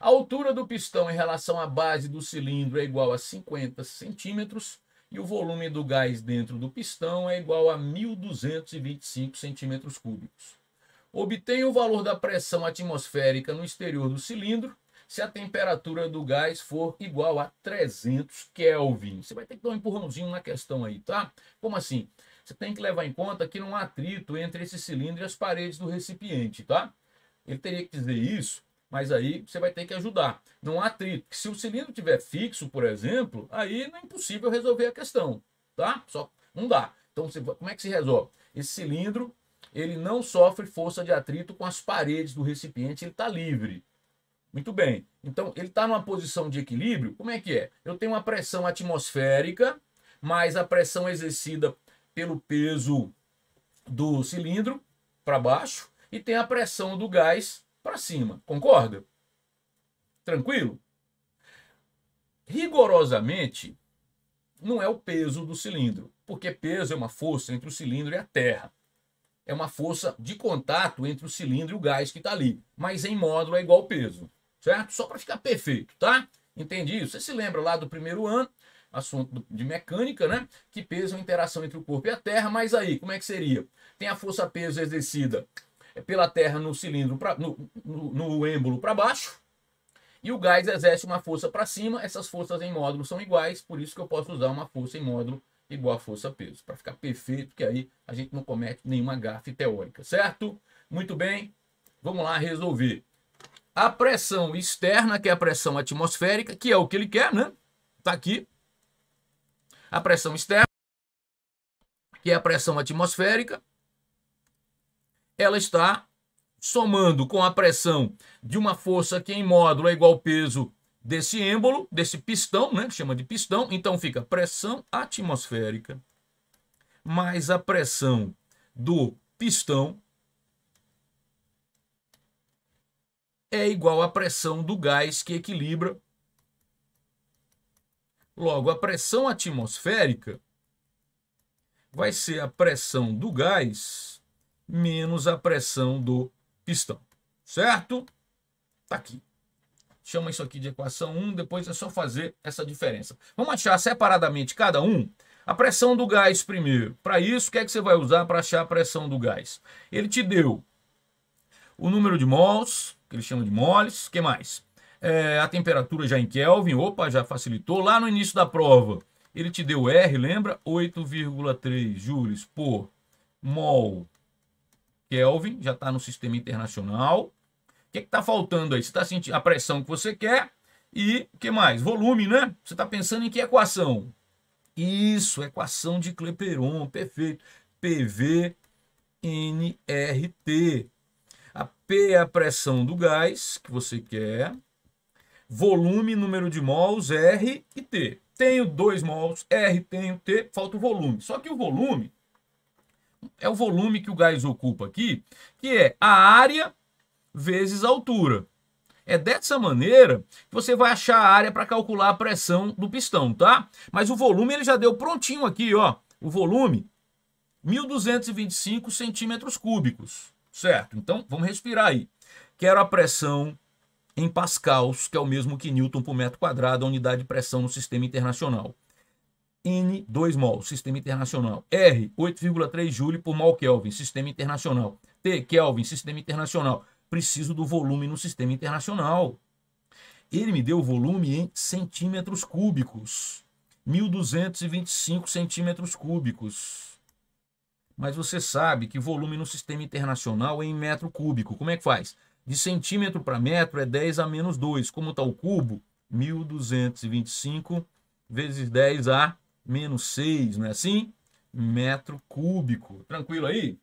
A altura do pistão em relação à base do cilindro é igual a 50 centímetros e o volume do gás dentro do pistão é igual a 1.225 centímetros cúbicos. Obtenha o valor da pressão atmosférica no exterior do cilindro se a temperatura do gás for igual a 300 Kelvin. Você vai ter que dar um empurrãozinho na questão aí, tá? Como assim? Você tem que levar em conta que não há atrito entre esse cilindro e as paredes do recipiente, tá? Ele teria que dizer isso, mas aí você vai ter que ajudar. Não há atrito. Se o cilindro estiver fixo, por exemplo, aí não é impossível resolver a questão, tá? Só não dá. Então, como é que se resolve? Esse cilindro, ele não sofre força de atrito com as paredes do recipiente, ele está livre. Muito bem. Então, ele está numa posição de equilíbrio. Como é que é? Eu tenho uma pressão atmosférica, mais a pressão exercida pelo peso do cilindro para baixo, e tem a pressão do gás para cima. Concorda? Tranquilo? Rigorosamente, não é o peso do cilindro, porque peso é uma força entre o cilindro e a terra. É uma força de contato entre o cilindro e o gás que está ali. Mas em módulo é igual peso, certo? Só para ficar perfeito, tá? Entendi isso? Você se lembra lá do primeiro ano, assunto de mecânica, né? Que peso é a interação entre o corpo e a terra, mas aí, como é que seria? Tem a força-peso exercida pela terra no cilindro, no êmbolo para baixo, e o gás exerce uma força para cima. Essas forças em módulo são iguais, por isso que eu posso usar uma força em módulo igual a força-peso, para ficar perfeito, que aí a gente não comete nenhuma gafe teórica, certo? Muito bem, vamos lá resolver. A pressão externa, que é a pressão atmosférica, que é o que ele quer, né? Tá aqui. A pressão externa, que é a pressão atmosférica, ela está somando com a pressão de uma força que em módulo é igual ao peso desse êmbolo, desse pistão, né? Chama de pistão. Então fica pressão atmosférica mais a pressão do pistão é igual à pressão do gás que equilibra. Logo, a pressão atmosférica vai ser a pressão do gás menos a pressão do pistão, certo? Tá aqui. Chama isso aqui de equação 1, depois é só fazer essa diferença. Vamos achar separadamente cada um. A pressão do gás primeiro. Para isso, o que é que você vai usar para achar a pressão do gás? Ele te deu o número de mols, que ele chama de moles. O que mais? A temperatura já em Kelvin. Opa, já facilitou. Lá no início da prova, ele te deu R, lembra? 8,3 joules por mol Kelvin. Já está no sistema internacional. O que está faltando aí? Você está sentindo a pressão que você quer e o que mais? Volume, né? Você está pensando em que equação? Isso, equação de Clapeyron, perfeito. PV, nRT. A P é a pressão do gás que você quer. Volume, número de mols, R e T. Tenho 2 mols, R, tenho T, falta o volume. Só que o volume é o volume que o gás ocupa aqui, que é a área vezes a altura. É dessa maneira que você vai achar a área para calcular a pressão do pistão, tá? Mas o volume ele já deu prontinho aqui, ó. O volume, 1.225 centímetros cúbicos, certo? Então, vamos respirar aí. Quero a pressão em pascals, que é o mesmo que Newton por metro quadrado, a unidade de pressão no sistema internacional. N, 2 mol, sistema internacional. R, 8,3 joule por mol Kelvin, sistema internacional. T, Kelvin, sistema internacional. Preciso do volume no sistema internacional. Ele me deu o volume em centímetros cúbicos. 1.225 centímetros cúbicos. Mas você sabe que volume no sistema internacional é em metro cúbico. Como é que faz? De centímetro para metro é 10 a menos 2. Como está o cubo? 1.225 vezes 10 a menos 6, não é assim? Metro cúbico. Tranquilo aí?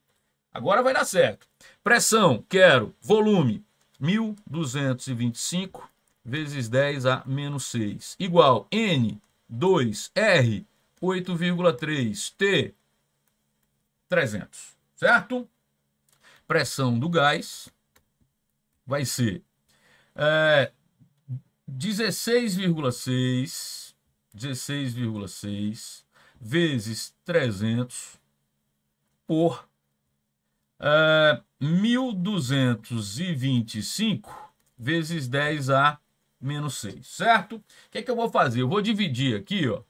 Agora vai dar certo. Pressão, quero. Volume, 1.225 vezes 10 a menos 6. Igual N, 2, R, 8,3, T, 300. Certo? Pressão do gás vai ser 16,6 vezes 300 por 1.225 vezes 10 a menos 6, certo? O que é que eu vou fazer? Eu vou dividir aqui, ó,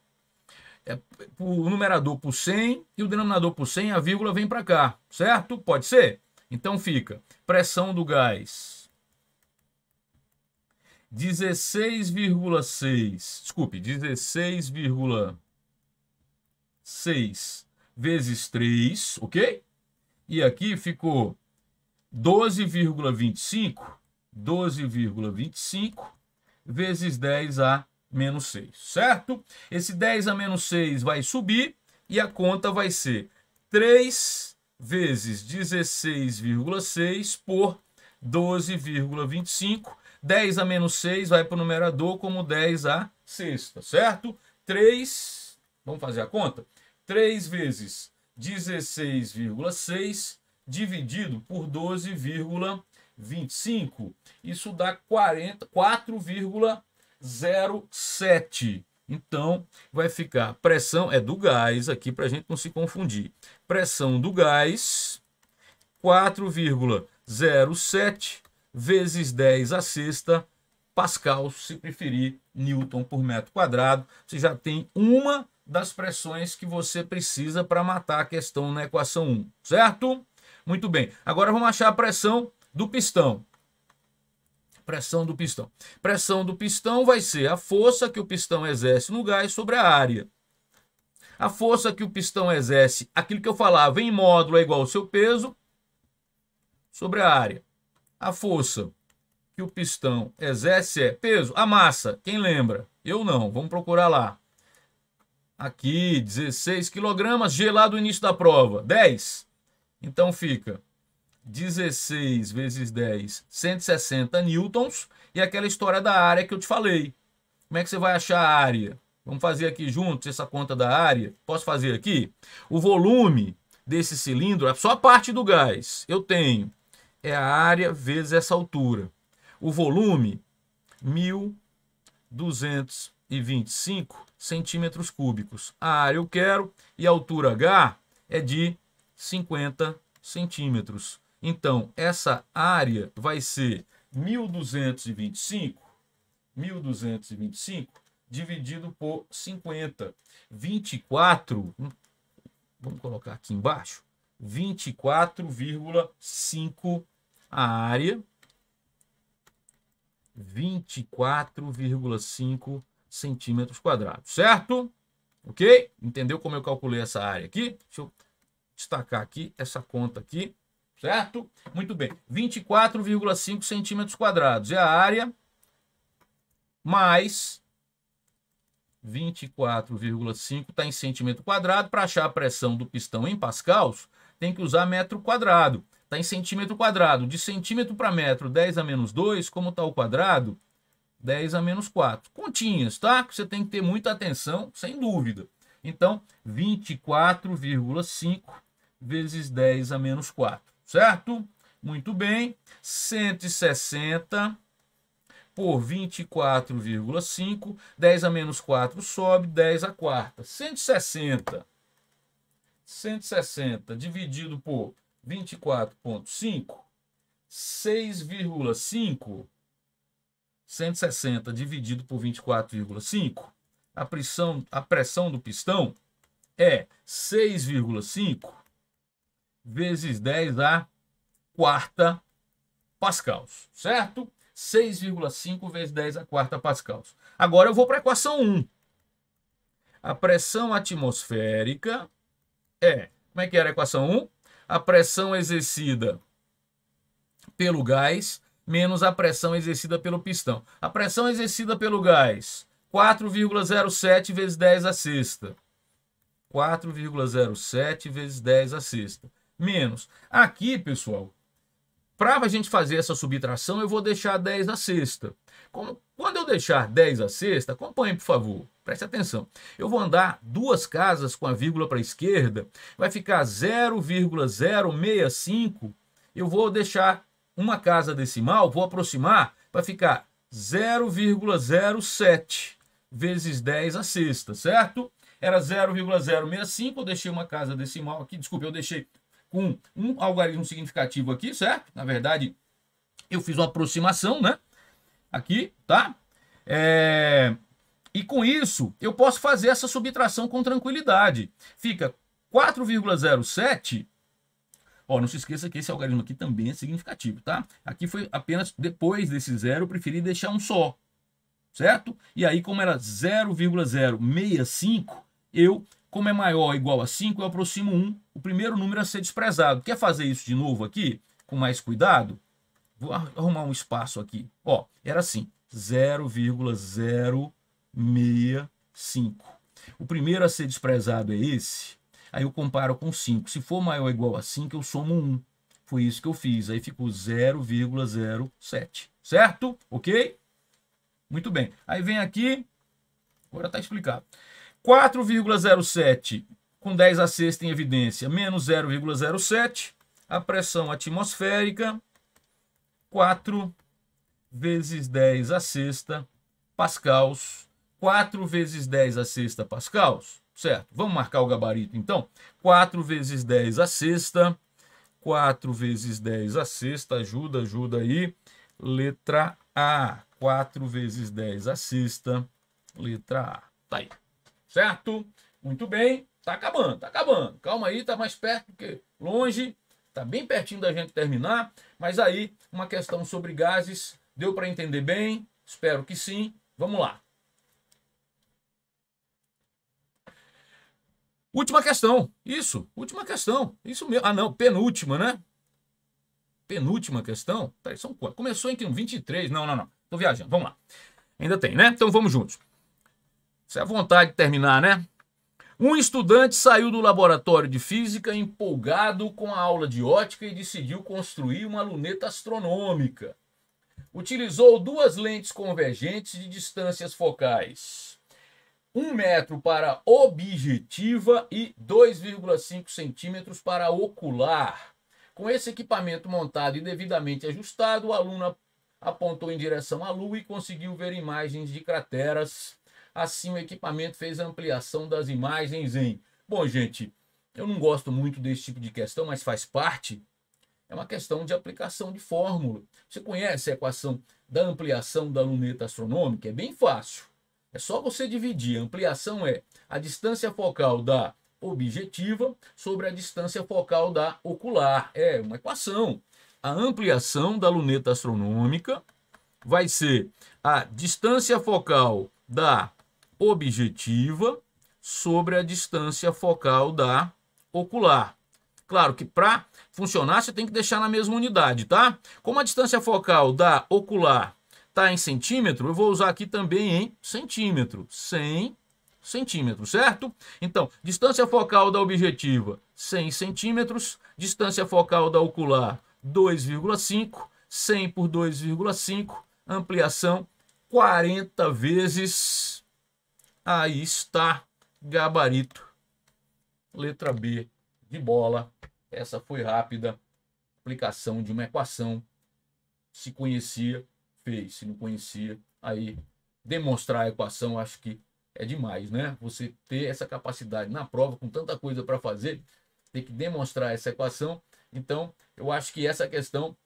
o numerador por 100 e o denominador por 100, a vírgula vem para cá, certo? Pode ser? Então fica pressão do gás 16,6 vezes 3, ok? E aqui ficou 12,25 vezes 10 a menos 6, certo? Esse 10 a menos 6 vai subir e a conta vai ser 3 vezes 16,6 por 12,25. 10 a menos 6 vai para o numerador como 10 a sexta, certo? 3, vamos fazer a conta? 3 vezes 16,6 dividido por 12,25. Isso dá 4,07. Então, vai ficar pressão, é do gás aqui para a gente não se confundir. Pressão do gás, 4,07 vezes 10 a sexta pascal, se preferir, Newton por metro quadrado. Você já tem uma das pressões que você precisa para matar a questão na equação 1, certo? Muito bem. Agora vamos achar a pressão do pistão. Pressão do pistão. Pressão do pistão vai ser a força que o pistão exerce no gás sobre a área. A força que o pistão exerce, aquilo que eu falava em módulo é igual ao seu peso sobre a área. A força que o pistão exerce é peso, a massa. Quem lembra? Eu não. Vamos procurar lá. Aqui, 16 kg, G lá do início da prova, 10. Então fica 16 vezes 10, 160 newtons. E aquela história da área que eu te falei. Como é que você vai achar a área? Vamos fazer aqui juntos essa conta da área. Posso fazer aqui? O volume desse cilindro, é só a parte do gás. Eu tenho, é a área vezes essa altura. O volume, 1.225 centímetros cúbicos. A área eu quero e a altura H é de 50 centímetros. Então, essa área vai ser 1.225 dividido por 50. 24, vamos colocar aqui embaixo, 24,5 a área, 24,5 centímetros quadrados, certo? Ok? Entendeu como eu calculei essa área aqui? Deixa eu destacar aqui essa conta aqui, certo? Muito bem, 24,5 centímetros quadrados é a área, mais 24,5 está em centímetro quadrado. Para achar a pressão do pistão em pascals, tem que usar metro quadrado. Está em centímetro quadrado. De centímetro para metro, 10 a menos 2. Como está o quadrado? 10 a menos 4. Continhas, tá? Que você tem que ter muita atenção, sem dúvida. Então, 24,5 vezes 10 a menos 4. Certo? Muito bem. 160 por 24,5. 10 a menos 4 sobe, 10 a quarta. 160 dividido por 24,5, 6,5 160 dividido por 24,5, a pressão do pistão é 6,5 vezes 10 a quarta pascals, certo? 6,5 vezes 10 a quarta pascals. Agora eu vou para a equação 1. A pressão atmosférica é, como é que era a equação 1? A pressão exercida pelo gás menos a pressão exercida pelo pistão. A pressão exercida pelo gás, 4,07 vezes 10 a sexta. 4,07 vezes 10 a sexta. Menos. Aqui, pessoal, para a gente fazer essa subtração, eu vou deixar 10 a sexta. Quando eu deixar 10 a sexta, acompanhe, por favor. Preste atenção. Eu vou andar duas casas com a vírgula para a esquerda. Vai ficar 0,065. Eu vou deixar uma casa decimal, vou aproximar, vai ficar 0,07 vezes 10 a sexta, certo? Era 0,065, eu deixei uma casa decimal aqui, desculpa, eu deixei com um algarismo significativo aqui, certo? Na verdade, eu fiz uma aproximação, né? Aqui, tá? E com isso, eu posso fazer essa subtração com tranquilidade. Fica 4,07. Ó, não se esqueça que esse algarismo aqui também é significativo, tá? Aqui foi apenas depois desse zero, eu preferi deixar um só, certo? E aí, como era 0,065, como é maior ou igual a 5, eu aproximo 1, o primeiro número a ser desprezado. Quer fazer isso de novo aqui, com mais cuidado? Vou arrumar um espaço aqui. Ó, era assim, 0,065. O primeiro a ser desprezado é esse. Aí eu comparo com 5. Se for maior ou igual a 5, eu somo 1. Foi isso que eu fiz. Aí ficou 0,07. Certo? Ok? Muito bem. Aí vem aqui. Agora está explicado. 4,07 com 10 a sexta em evidência, menos 0,07. A pressão atmosférica, 4 vezes 10 a sexta pascals. 4 vezes 10 a sexta pascals. Certo, vamos marcar o gabarito então. 4 vezes 10 a sexta. 4 vezes 10 a sexta. Ajuda aí. Letra A. 4 vezes 10 a sexta. Letra A. Tá aí. Certo? Muito bem. Tá acabando, tá acabando. Calma aí, tá mais perto que longe. Tá bem pertinho da gente terminar. Mas aí, uma questão sobre gases. Deu para entender bem? Espero que sim. Vamos lá. Última questão. Isso, última questão. Isso mesmo. Ah, não, penúltima, né? Penúltima questão. Peraí, são quantos? Começou em 23. Não. Tô viajando. Vamos lá. Ainda tem, né? Então vamos juntos. Isso é a vontade de terminar, né? Um estudante saiu do laboratório de física empolgado com a aula de ótica e decidiu construir uma luneta astronômica. Utilizou duas lentes convergentes de distâncias focais. 1 metro para objetiva e 2,5 centímetros para ocular. Com esse equipamento montado e devidamente ajustado, o aluno apontou em direção à Lua e conseguiu ver imagens de crateras. Assim, o equipamento fez a ampliação das imagens em... Bom, gente, eu não gosto muito desse tipo de questão, mas faz parte. É uma questão de aplicação de fórmula. Você conhece a equação da ampliação da luneta astronômica? É bem fácil. É só você dividir. A ampliação é a distância focal da objetiva sobre a distância focal da ocular. É uma equação. A ampliação da luneta astronômica vai ser a distância focal da objetiva sobre a distância focal da ocular. Claro que para funcionar você tem que deixar na mesma unidade, tá? Como a distância focal da ocular está em centímetro, eu vou usar aqui também em centímetro. 100 centímetros, certo? Então, distância focal da objetiva, 100 centímetros. Distância focal da ocular, 2,5. 100 por 2,5. Ampliação, 40 vezes. Aí está, gabarito. Letra B de bola. Essa foi rápida. Aplicação de uma equação. Se conhecia, fez. Se não conhecia, aí demonstrar a equação, acho que é demais, né? Você ter essa capacidade na prova, com tanta coisa para fazer, tem que demonstrar essa equação. Então, eu acho que essa questão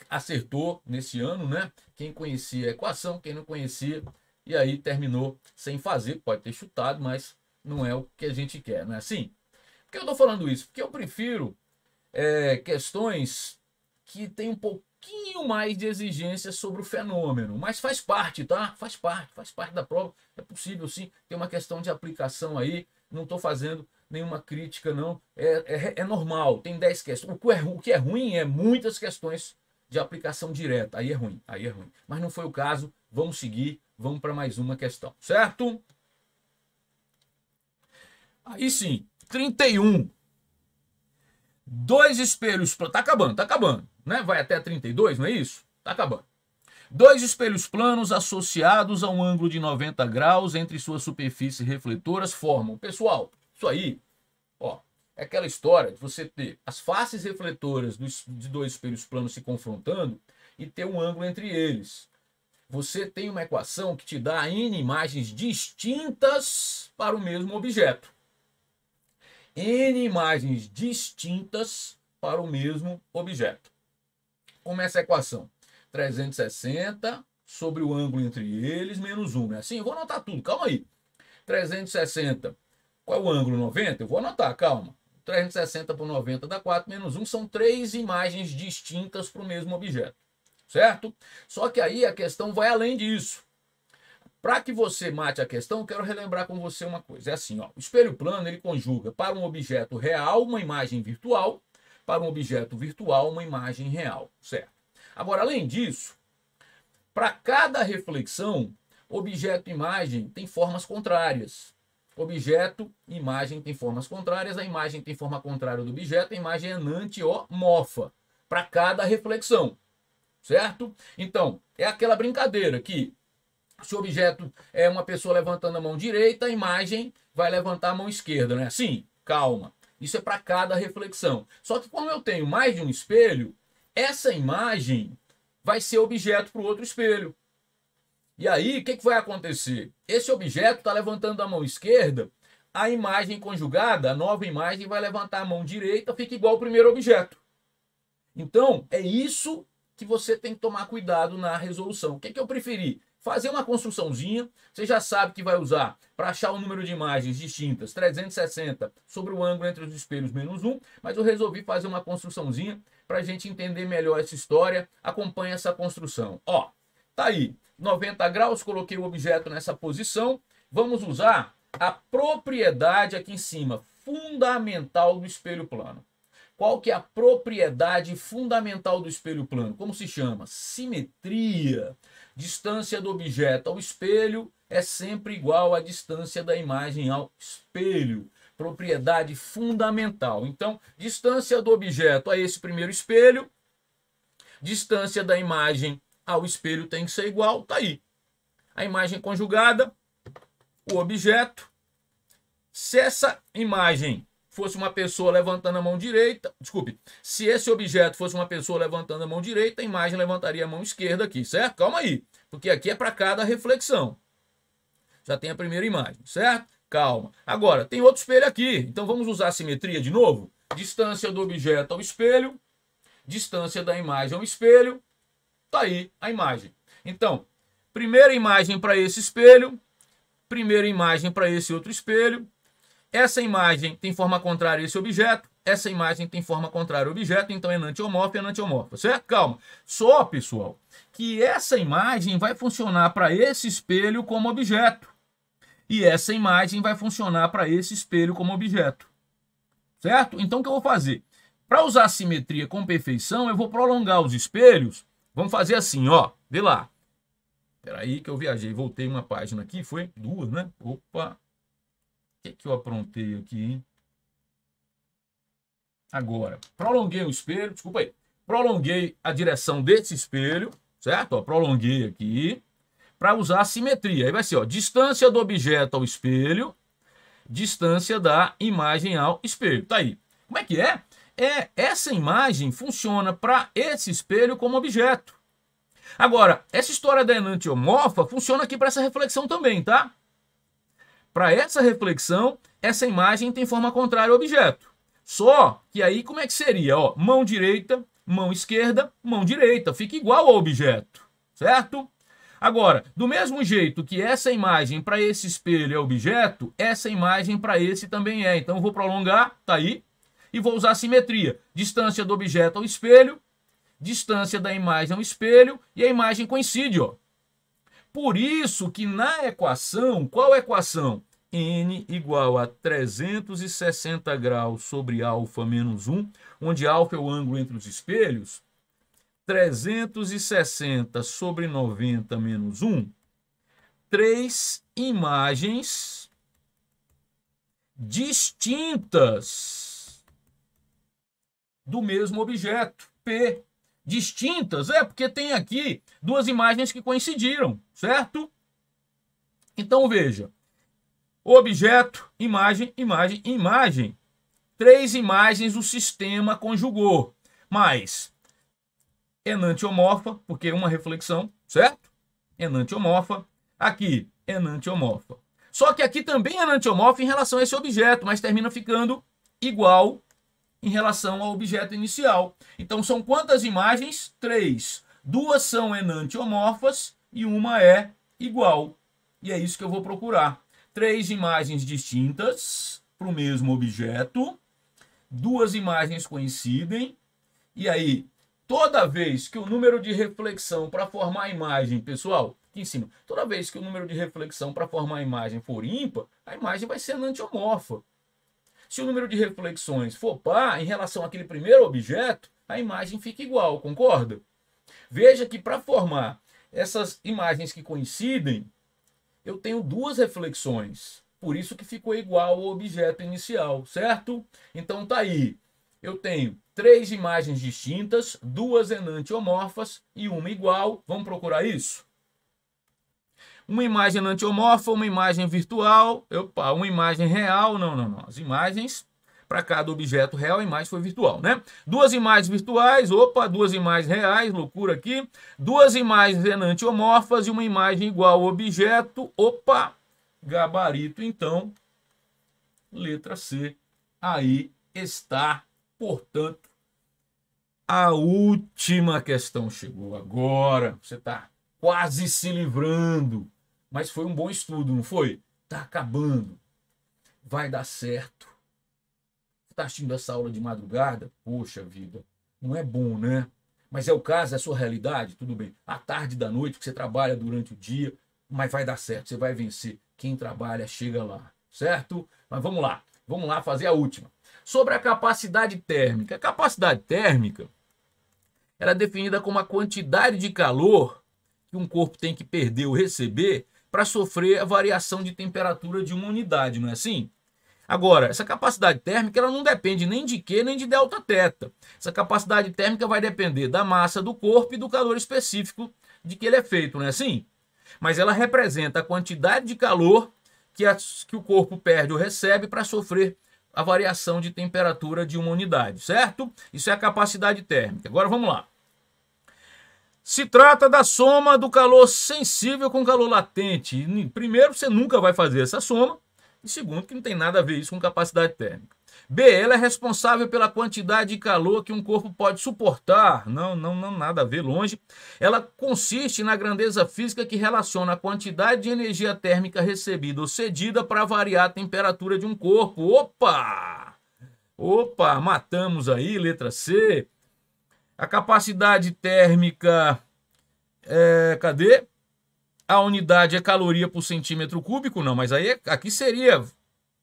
acertou nesse ano, né? Quem conhecia a equação, quem não conhecia, e aí terminou sem fazer, pode ter chutado, mas não é o que a gente quer, não é assim? Por que eu estou falando isso? Porque eu prefiro questões que tem um pouquinho mais de exigência sobre o fenômeno, mas faz parte, tá? Faz parte da prova. É possível sim, tem uma questão de aplicação aí, não estou fazendo nenhuma crítica não, é normal, tem 10 questões. O que é ruim é muitas questões de aplicação direta, aí é ruim, mas não foi o caso. Vamos seguir, vamos para mais uma questão, certo? Aí sim, 31. Dois espelhos, tá acabando, né? Vai até 32, não é isso? Tá acabando. Dois espelhos planos associados a um ângulo de 90 graus entre suas superfícies refletoras formam. Pessoal, isso aí, ó, é aquela história de você ter as faces refletoras de dois espelhos planos se confrontando e ter um ângulo entre eles. Você tem uma equação que te dá N imagens distintas para o mesmo objeto. N imagens distintas para o mesmo objeto. Como é essa equação? 360 sobre o ângulo entre eles menos 1. É assim? Eu vou anotar tudo, calma aí. 360, qual é o ângulo? 90? Eu vou anotar, calma. 360 por 90 dá 4 menos 1. São 3 imagens distintas para o mesmo objeto. Certo? Só que aí a questão vai além disso. Para que você mate a questão, eu quero relembrar com você uma coisa. É assim, ó, o espelho plano ele conjuga para um objeto real uma imagem virtual, para um objeto virtual uma imagem real, certo? Agora, além disso, para cada reflexão, objeto e imagem tem formas contrárias. Objeto e imagem tem formas contrárias, a imagem tem forma contrária do objeto, a imagem é enantiomorfa para cada reflexão, certo? Então, é aquela brincadeira que se o objeto é uma pessoa levantando a mão direita, a imagem vai levantar a mão esquerda, não é assim? Calma. Isso é para cada reflexão. Só que como eu tenho mais de um espelho, essa imagem vai ser objeto para o outro espelho. E aí, o que vai acontecer? Esse objeto está levantando a mão esquerda, a imagem conjugada, a nova imagem, vai levantar a mão direita, fica igual ao primeiro objeto. Então, é isso que você tem que tomar cuidado na resolução. O que eu preferi? Fazer uma construçãozinha, você já sabe que vai usar para achar o número de imagens distintas, 360 sobre o ângulo entre os espelhos menos 1, mas eu resolvi fazer uma construçãozinha para a gente entender melhor essa história. Acompanha essa construção. Ó, tá aí, 90 graus, coloquei o objeto nessa posição. Vamos usar a propriedade aqui em cima, fundamental do espelho plano. Qual que é a propriedade fundamental do espelho plano? Como se chama? Simetria. Distância do objeto ao espelho é sempre igual à distância da imagem ao espelho. Propriedade fundamental. Então, distância do objeto a esse primeiro espelho, distância da imagem ao espelho tem que ser igual, tá aí. A imagem conjugada, o objeto. Se essa imagem fosse uma pessoa levantando a mão direita, desculpe, se esse objeto fosse uma pessoa levantando a mão direita, a imagem levantaria a mão esquerda aqui, certo? Calma aí, porque aqui é para cada reflexão. Já tem a primeira imagem, certo? Calma. Agora, tem outro espelho aqui, então vamos usar a simetria de novo? Distância do objeto ao espelho, distância da imagem ao espelho, tá aí a imagem. Então, primeira imagem para esse espelho, primeira imagem para esse outro espelho. Essa imagem tem forma contrária a esse objeto, essa imagem tem forma contrária ao objeto, então é enantiomorfa e enantiomorfa, certo? Calma. Só, pessoal, que essa imagem vai funcionar para esse espelho como objeto. E essa imagem vai funcionar para esse espelho como objeto. Certo? Então, o que eu vou fazer? Para usar a simetria com perfeição, eu vou prolongar os espelhos. Vamos fazer assim, ó. Vê lá. Espera aí que eu viajei. Voltei uma página aqui, foi duas, né? Opa. O que eu aprontei aqui, hein? Agora, prolonguei o espelho, desculpa aí. Prolonguei a direção desse espelho, certo? Ó, prolonguei aqui para usar a simetria. Aí vai ser, ó, distância do objeto ao espelho, distância da imagem ao espelho. Tá aí. Como é que é? Essa imagem funciona para esse espelho como objeto. Agora, essa história da enantiomorfa funciona aqui para essa reflexão também, tá? Para essa reflexão, essa imagem tem forma contrária ao objeto. Só que aí como é que seria? Ó, mão direita mão esquerda, mão direita. Fica igual ao objeto, certo? Agora, do mesmo jeito que essa imagem para esse espelho é objeto, essa imagem para esse também é. Então, eu vou prolongar, tá aí, e vou usar simetria. Distância do objeto ao espelho, distância da imagem ao espelho, e a imagem coincide, ó. Por isso que na equação, qual é a equação? N igual a 360 graus sobre alfa menos 1, onde alfa é o ângulo entre os espelhos. 360 sobre 90 menos 1. 3 imagens distintas do mesmo objeto, P. Distintas, porque tem aqui duas imagens que coincidiram, certo? Então, veja. Objeto, imagem, imagem, imagem. 3 imagens o sistema conjugou. Mas enantiomorfa, porque é uma reflexão, certo? Enantiomorfa. Aqui, enantiomorfa. Só que aqui também é enantiomorfa em relação a esse objeto, mas termina ficando igual em relação ao objeto inicial. Então, são quantas imagens? 3. 2 são enantiomorfas e uma é igual. E é isso que eu vou procurar. 3 imagens distintas para o mesmo objeto. 2 imagens coincidem. E aí, toda vez que o número de reflexão para formar a imagem, pessoal, aqui em cima, toda vez que o número de reflexão para formar a imagem for ímpar, a imagem vai ser enantiomorfa. Se o número de reflexões for par em relação àquele primeiro objeto, a imagem fica igual, concorda? Veja que para formar essas imagens que coincidem, eu tenho 2 reflexões. Por isso que ficou igual ao objeto inicial, certo? Então tá aí. Eu tenho 3 imagens distintas, 2 enantiomorfas e uma igual. Vamos procurar isso? Uma imagem enantiomorfa, uma imagem virtual, uma imagem real, não. As imagens, para cada objeto real, a imagem foi virtual, né? 2 imagens virtuais, 2 imagens reais, loucura aqui. 2 imagens enantiomorfas e uma imagem igual ao objeto, gabarito, então, letra C. Aí está, portanto, a última questão chegou agora. Você está quase se livrando. Mas foi um bom estudo, não foi? Tá acabando. Vai dar certo. Tá assistindo essa aula de madrugada? Poxa vida, não é bom, né? Mas é o caso, é a sua realidade, tudo bem. À tarde da noite, que você trabalha durante o dia, mas vai dar certo, você vai vencer. Quem trabalha chega lá, certo? Mas vamos lá fazer a última. Sobre a capacidade térmica. A capacidade térmica, ela é definida como a quantidade de calor que um corpo tem que perder ou receber para sofrer a variação de temperatura de uma unidade, não é assim? Agora, essa capacidade térmica ela não depende nem de Q nem de Δθ. Essa capacidade térmica vai depender da massa do corpo e do calor específico de que ele é feito, não é assim? Mas ela representa a quantidade de calor que o corpo perde ou recebe para sofrer a variação de temperatura de uma unidade, certo? Isso é a capacidade térmica. Agora vamos lá. Se trata da soma do calor sensível com calor latente. Primeiro, você nunca vai fazer essa soma. E segundo, que não tem nada a ver isso com capacidade térmica. B, ela é responsável pela quantidade de calor que um corpo pode suportar. Não, nada a ver, longe. Ela consiste na grandeza física que relaciona a quantidade de energia térmica recebida ou cedida para variar a temperatura de um corpo. Opa, matamos aí, letra C. A capacidade térmica, cadê? A unidade é caloria por centímetro cúbico? Não, mas aí aqui seria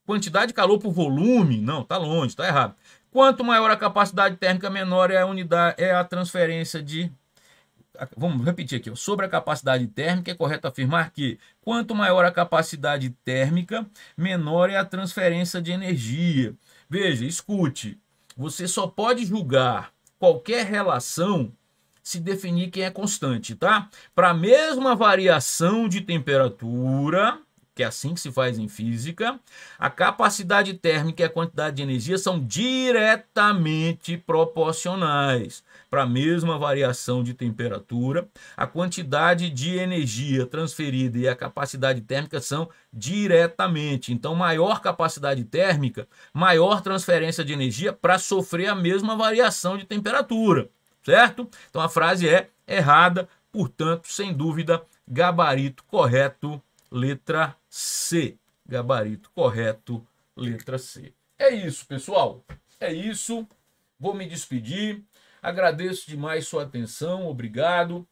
quantidade de calor por volume. Não, tá longe, tá errado. Quanto maior a capacidade térmica, menor é a unidade, é a transferência de... Vamos repetir aqui. Sobre a capacidade térmica, é correto afirmar que quanto maior a capacidade térmica, menor é a transferência de energia. Veja, escute. Você só pode julgar qualquer relação se definir quem é constante, tá? Para a mesma variação de temperatura, que é assim que se faz em física, a capacidade térmica e a quantidade de energia são diretamente proporcionais. Para a mesma variação de temperatura, a quantidade de energia transferida e a capacidade térmica são diretamente. Então, maior capacidade térmica, maior transferência de energia para sofrer a mesma variação de temperatura. certo? Então a frase é errada, portanto, sem dúvida, gabarito correto, letra C. Gabarito correto, letra C. É isso, pessoal. É isso. Vou me despedir. Agradeço demais sua atenção. Obrigado.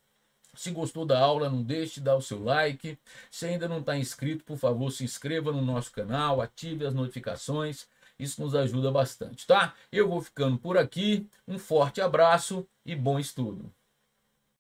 Se gostou da aula, não deixe de dar o seu like. Se ainda não está inscrito, por favor, se inscreva no nosso canal, ative as notificações. Isso nos ajuda bastante, tá? Eu vou ficando por aqui. Um forte abraço e bom estudo.